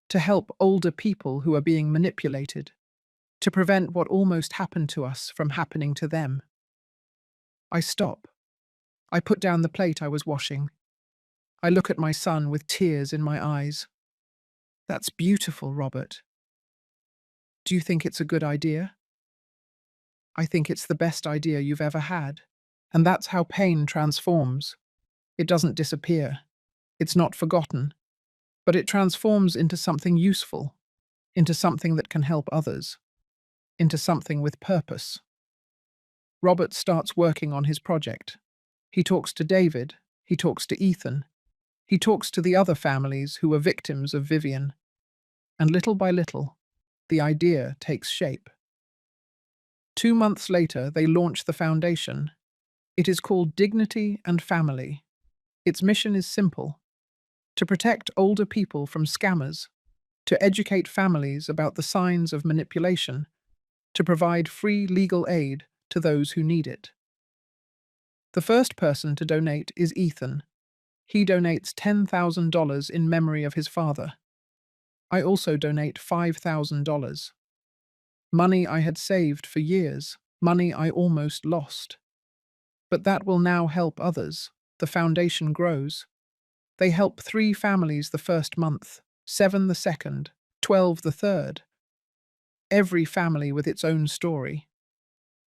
to help older people who are being manipulated, to prevent what almost happened to us from happening to them. I stop. I put down the plate I was washing. I look at my son with tears in my eyes. That's beautiful, Robert. Do you think it's a good idea? I think it's the best idea you've ever had. And that's how pain transforms. It doesn't disappear. It's not forgotten. But it transforms into something useful, into something that can help others, into something with purpose. Robert starts working on his project. He talks to David, he talks to Ethan, he talks to the other families who were victims of Vivian. And little by little, the idea takes shape. 2 months later, they launch the foundation. It is called Dignity and Family. Its mission is simple: to protect older people from scammers, to educate families about the signs of manipulation, to provide free legal aid to those who need it. The first person to donate is Ethan. He donates $10,000 in memory of his father. I also donate $5,000. Money I had saved for years, money I almost lost. But that will now help others. The foundation grows. They help 3 families the first month, 7 the second, 12 the third. Every family with its own story.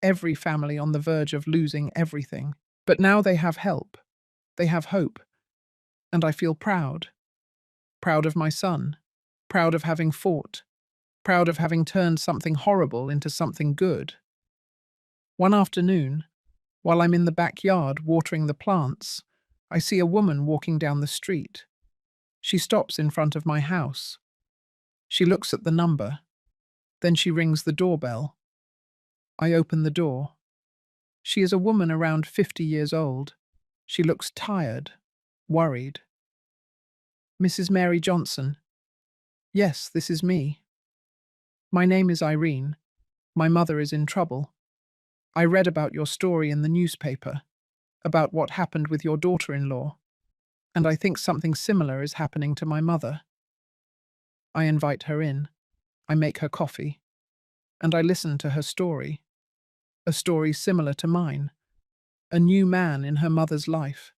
Every family on the verge of losing everything. But now they have help. They have hope. And I feel proud. Proud of my son. Proud of having fought. Proud of having turned something horrible into something good. One afternoon, while I'm in the backyard watering the plants, I see a woman walking down the street. She stops in front of my house. She looks at the number. Then she rings the doorbell. I open the door. She is a woman around 50 years old. She looks tired, worried. Mrs. Mary Johnson. Yes, this is me. My name is Irene. My mother is in trouble. I read about your story in the newspaper, about what happened with your daughter-in-law, and I think something similar is happening to my mother. I invite her in. I make her coffee, and I listen to her story. A story similar to mine. A new man in her mother's life.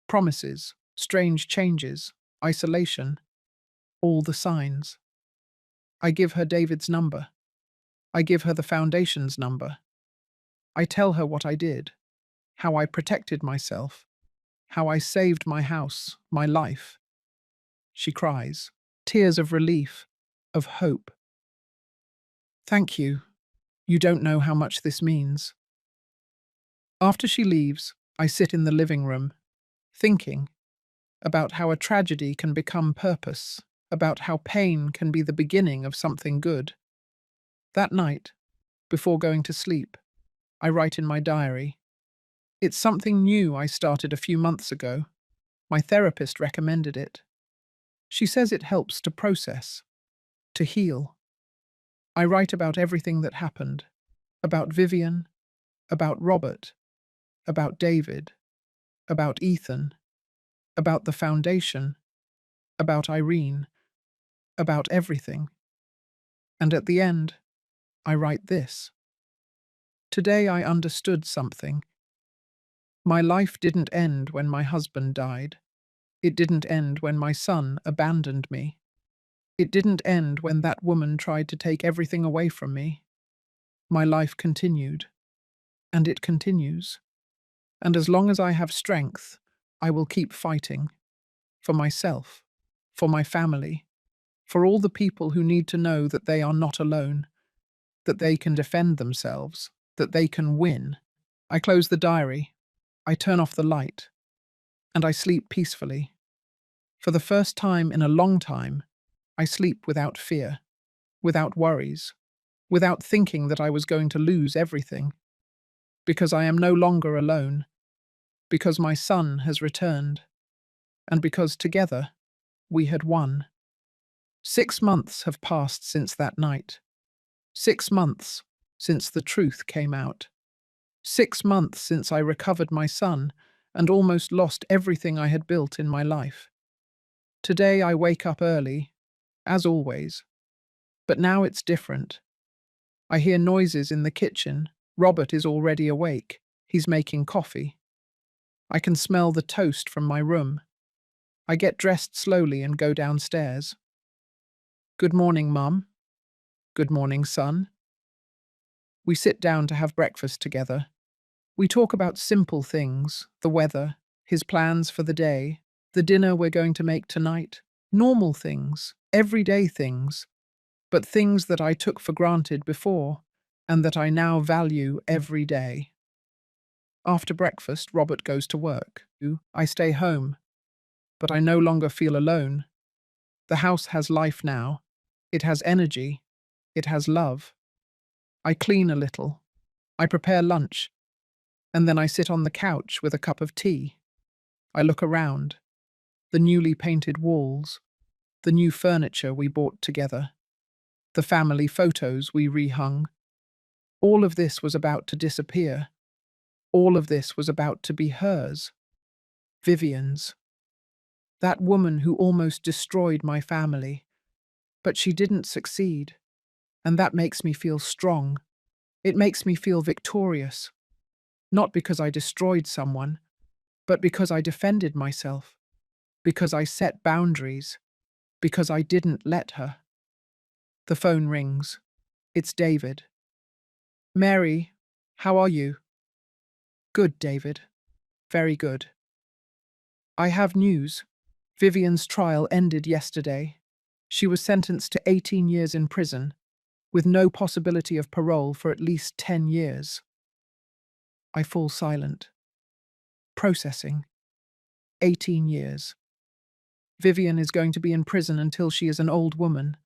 Promises, strange changes, isolation. All the signs. I give her David's number. I give her the foundation's number. I tell her what I did, how I protected myself, how I saved my house, my life. She cries, tears of relief, of hope. Thank you. You don't know how much this means. After she leaves, I sit in the living room, thinking about how a tragedy can become purpose, about how pain can be the beginning of something good. That night, before going to sleep, I write in my diary. It's something new I started a few months ago. My therapist recommended it. She says it helps to process, to heal. I write about everything that happened, about Vivian, about Robert, about David, about Ethan, about the foundation, about Irene, about everything. And at the end, I write this. Today I understood something. My life didn't end when my husband died. It didn't end when my son abandoned me. It didn't end when that woman tried to take everything away from me. My life continued. And it continues. And as long as I have strength, I will keep fighting. For myself, for my family, for all the people who need to know that they are not alone, that they can defend themselves, that they can win. I close the diary, I turn off the light, and I sleep peacefully. For the first time in a long time, I sleep without fear, without worries, without thinking that I was going to lose everything. Because I am no longer alone, because my son has returned, and because together we had won. 6 months have passed since that night. 6 months since the truth came out. 6 months since I recovered my son and almost lost everything I had built in my life. Today I wake up early, as always. But now it's different. I hear noises in the kitchen. Robert is already awake. He's making coffee. I can smell the toast from my room. I get dressed slowly and go downstairs. Good morning, Mum. Good morning, son. We sit down to have breakfast together. We talk about simple things, the weather, his plans for the day, the dinner we're going to make tonight, normal things, everyday things, but things that I took for granted before and that I now value every day. After breakfast, Robert goes to work. I stay home, but I no longer feel alone. The house has life now. It has energy. It has love. I clean a little. I prepare lunch. And then I sit on the couch with a cup of tea. I look around. The newly painted walls. The new furniture we bought together. The family photos we rehung. All of this was about to disappear. All of this was about to be hers. Vivian's. That woman who almost destroyed my family. But she didn't succeed. And that makes me feel strong. It makes me feel victorious. Not because I destroyed someone, but because I defended myself. Because I set boundaries. Because I didn't let her. The phone rings. It's David. Mary, how are you? Good, David. Very good. I have news. Vivian's trial ended yesterday. She was sentenced to 18 years in prison, with no possibility of parole for at least 10 years. I fall silent. Processing. 18 years. Vivian is going to be in prison until she is an old woman,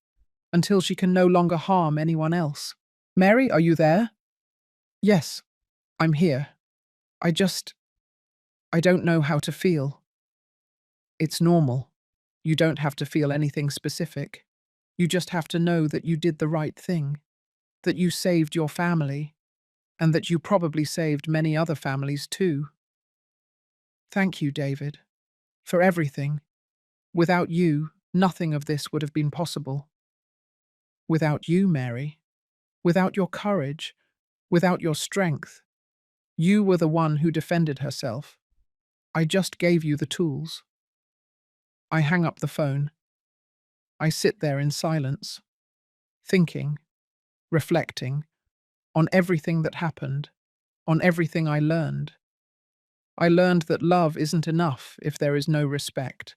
until she can no longer harm anyone else. Mary, are you there? Yes, I'm here. I don't know how to feel. It's normal. You don't have to feel anything specific. You just have to know that you did the right thing, that you saved your family, and that you probably saved many other families too. Thank you, David, for everything. Without you, nothing of this would have been possible. Without you, Mary, without your courage, without your strength, you were the one who defended herself. I just gave you the tools. I hang up the phone. I sit there in silence, thinking, reflecting, on everything that happened, on everything I learned. I learned that love isn't enough if there is no respect.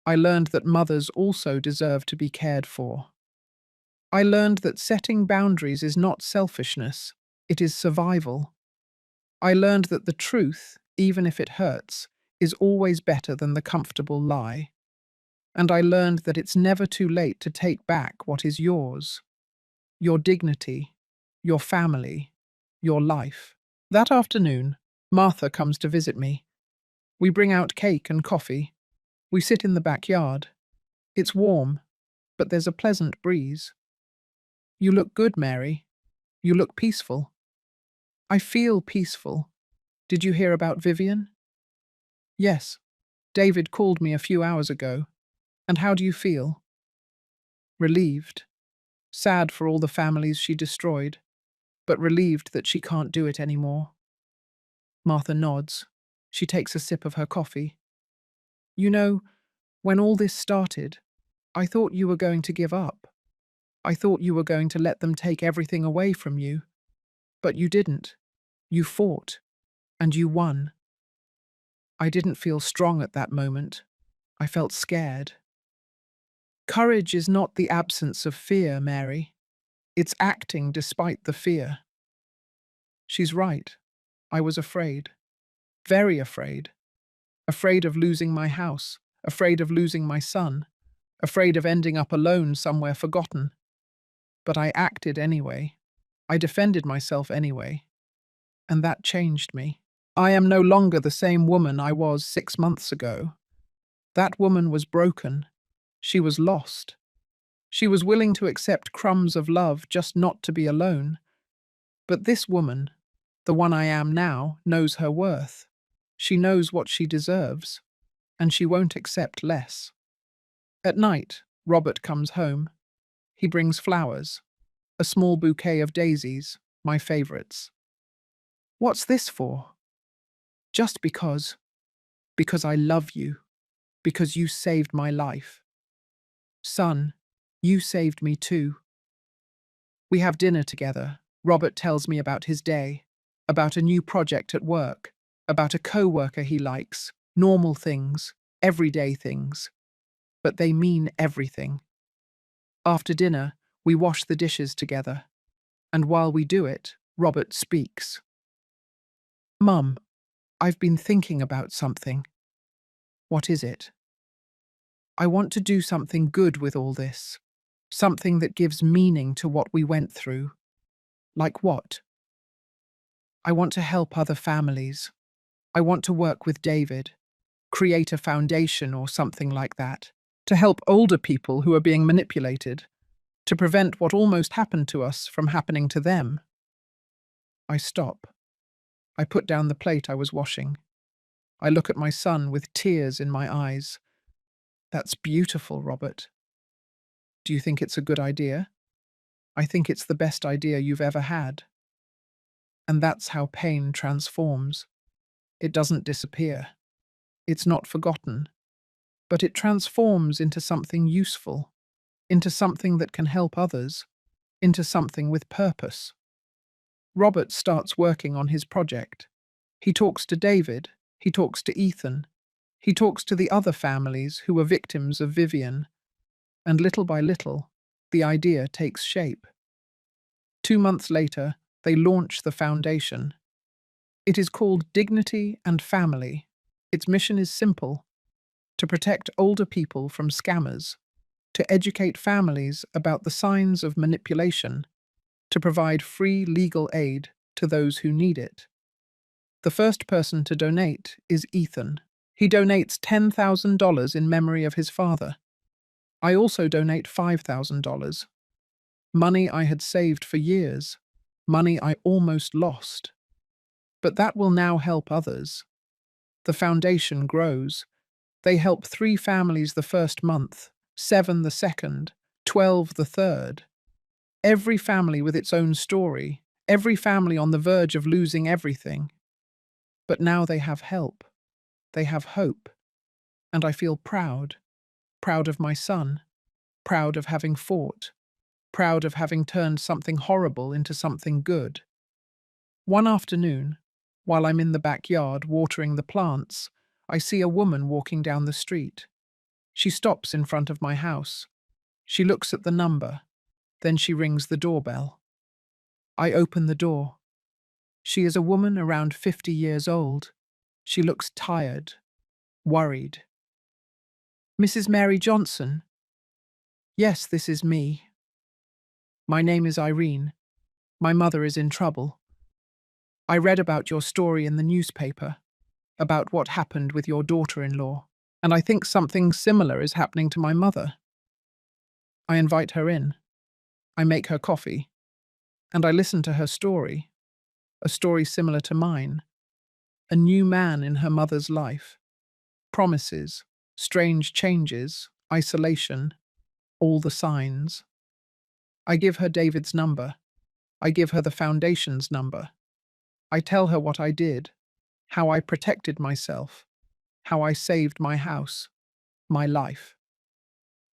I learned that mothers also deserve to be cared for. I learned that setting boundaries is not selfishness, it is survival. I learned that the truth, even if it hurts, is always better than the comfortable lie. And I learned that it's never too late to take back what is yours. Your dignity, your family, your life. That afternoon, Martha comes to visit me. We bring out cake and coffee. We sit in the backyard. It's warm, but there's a pleasant breeze. You look good, Mary. You look peaceful. I feel peaceful. Did you hear about Vivian? Yes. David called me a few hours ago. And how do you feel? Relieved. Sad for all the families she destroyed, but relieved that she can't do it anymore. Martha nods. She takes a sip of her coffee. You know, when all this started, I thought you were going to give up. I thought you were going to let them take everything away from you. But you didn't. You fought. And you won. I didn't feel strong at that moment. I felt scared. Courage is not the absence of fear, Mary. It's acting despite the fear. She's right. I was afraid. Very afraid. Afraid of losing my house. Afraid of losing my son. Afraid of ending up alone somewhere forgotten. But I acted anyway. I defended myself anyway. And that changed me. I am no longer the same woman I was 6 months ago. That woman was broken. She was lost. She was willing to accept crumbs of love just not to be alone. But this woman, the one I am now, knows her worth. She knows what she deserves, and she won't accept less. At night, Robert comes home. He brings flowers, a small bouquet of daisies, my favorites. What's this for? Just because I love you, because you saved my life. Son, you saved me too. We have dinner together. Robert tells me about his day, about a new project at work, about a co-worker he likes, normal things, everyday things. But they mean everything. After dinner, we wash the dishes together. And while we do it, Robert speaks. Mum, I've been thinking about something. What is it? I want to do something good with all this. Something that gives meaning to what we went through. Like what? I want to help other families. I want to work with David, create a foundation or something like that, to help older people who are being manipulated, to prevent what almost happened to us from happening to them. I stop. I put down the plate I was washing. I look at my son with tears in my eyes. That's beautiful, Robert. Do you think it's a good idea? I think it's the best idea you've ever had. And that's how pain transforms. It doesn't disappear. It's not forgotten. But it transforms into something useful, into something that can help others, into something with purpose. Robert starts working on his project. He talks to David, he talks to Ethan, he talks to the other families who were victims of Vivian, and little by little, the idea takes shape. 2 months later, they launch the foundation. It is called Dignity and Family. Its mission is simple: to protect older people from scammers, to educate families about the signs of manipulation, to provide free legal aid to those who need it. The first person to donate is Ethan. He donates $10,000 in memory of his father. I also donate $5,000. Money I had saved for years, money I almost lost. But that will now help others. The foundation grows. They help 3 families the first month, 7 the second, 12 the third. Every family with its own story, every family on the verge of losing everything. But now they have help. They have hope. And I feel proud. Proud of my son. Proud of having fought. Proud of having turned something horrible into something good. One afternoon, while I'm in the backyard watering the plants, I see a woman walking down the street. She stops in front of my house. She looks at the number. Then she rings the doorbell. I open the door. She is a woman around 50 years old. She looks tired, worried. Mrs. Mary Johnson? Yes, this is me. My name is Irene. My mother is in trouble. I read about your story in the newspaper, about what happened with your daughter-in-law, and I think something similar is happening to my mother. I invite her in. I make her coffee, and I listen to her story, a story similar to mine. A new man in her mother's life. Promises, strange changes, isolation, all the signs. I give her David's number. I give her the foundation's number. I tell her what I did, how I protected myself, how I saved my house, my life.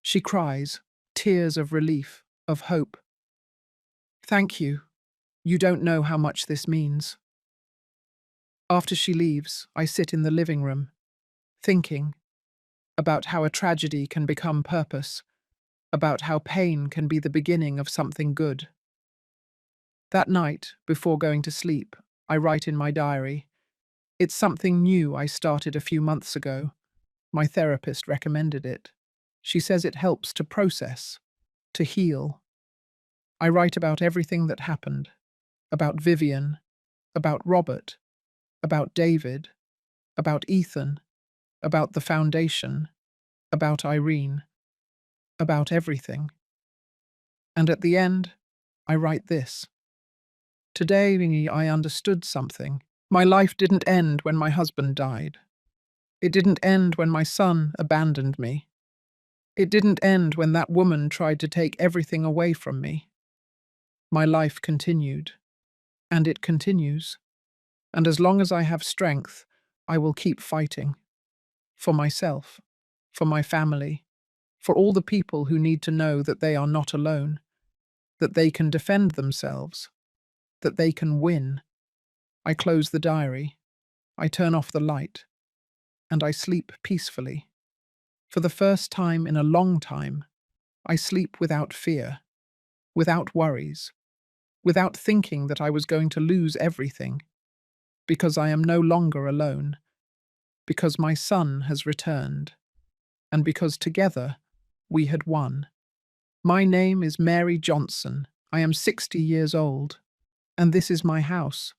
She cries, tears of relief, of hope. Thank you. You don't know how much this means. After she leaves, I sit in the living room, thinking about how a tragedy can become purpose, about how pain can be the beginning of something good. That night, before going to sleep, I write in my diary. It's something new I started a few months ago. My therapist recommended it. She says it helps to process, to heal. I write about everything that happened, about Vivian, about Robert, about David, about Ethan, about the foundation, about Irene, about everything. And at the end, I write this. Today, I understood something. My life didn't end when my husband died. It didn't end when my son abandoned me. It didn't end when that woman tried to take everything away from me. My life continued. And it continues. And as long as I have strength, I will keep fighting. For myself, for my family, for all the people who need to know that they are not alone, that they can defend themselves, that they can win. I close the diary, I turn off the light, and I sleep peacefully. For the first time in a long time, I sleep without fear, without worries, without thinking that I was going to lose everything. because I am no longer alone, because my son has returned, and because together we had won. My name is Mary Johnson. I am 60 years old, and this is my house,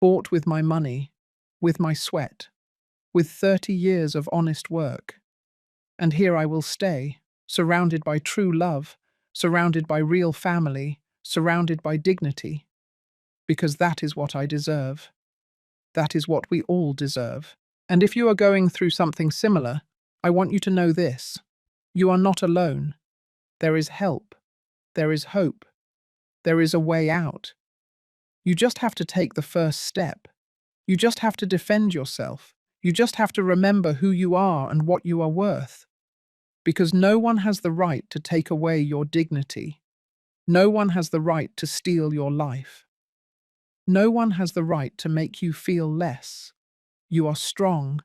bought with my money, with my sweat, with 30 years of honest work. And here I will stay, surrounded by true love, surrounded by real family, surrounded by dignity, because that is what I deserve. That is what we all deserve. And if you are going through something similar, I want you to know this. You are not alone. There is help. There is hope. There is a way out. You just have to take the first step. You just have to defend yourself. You just have to remember who you are and what you are worth. Because no one has the right to take away your dignity. No one has the right to steal your life. No one has the right to make you feel less. You are strong.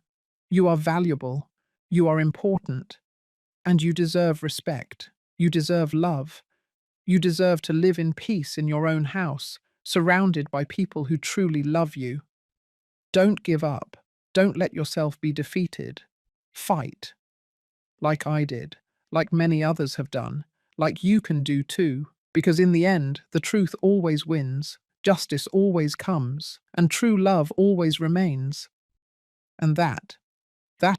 You are valuable. You are important. And you deserve respect. You deserve love. You deserve to live in peace in your own house, surrounded by people who truly love you. Don't give up. Don't let yourself be defeated. Fight. Like I did, like many others have done, like you can do too, because in the end, the truth always wins, justice always comes, and true love always remains. And that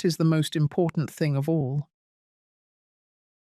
is the most important thing of all.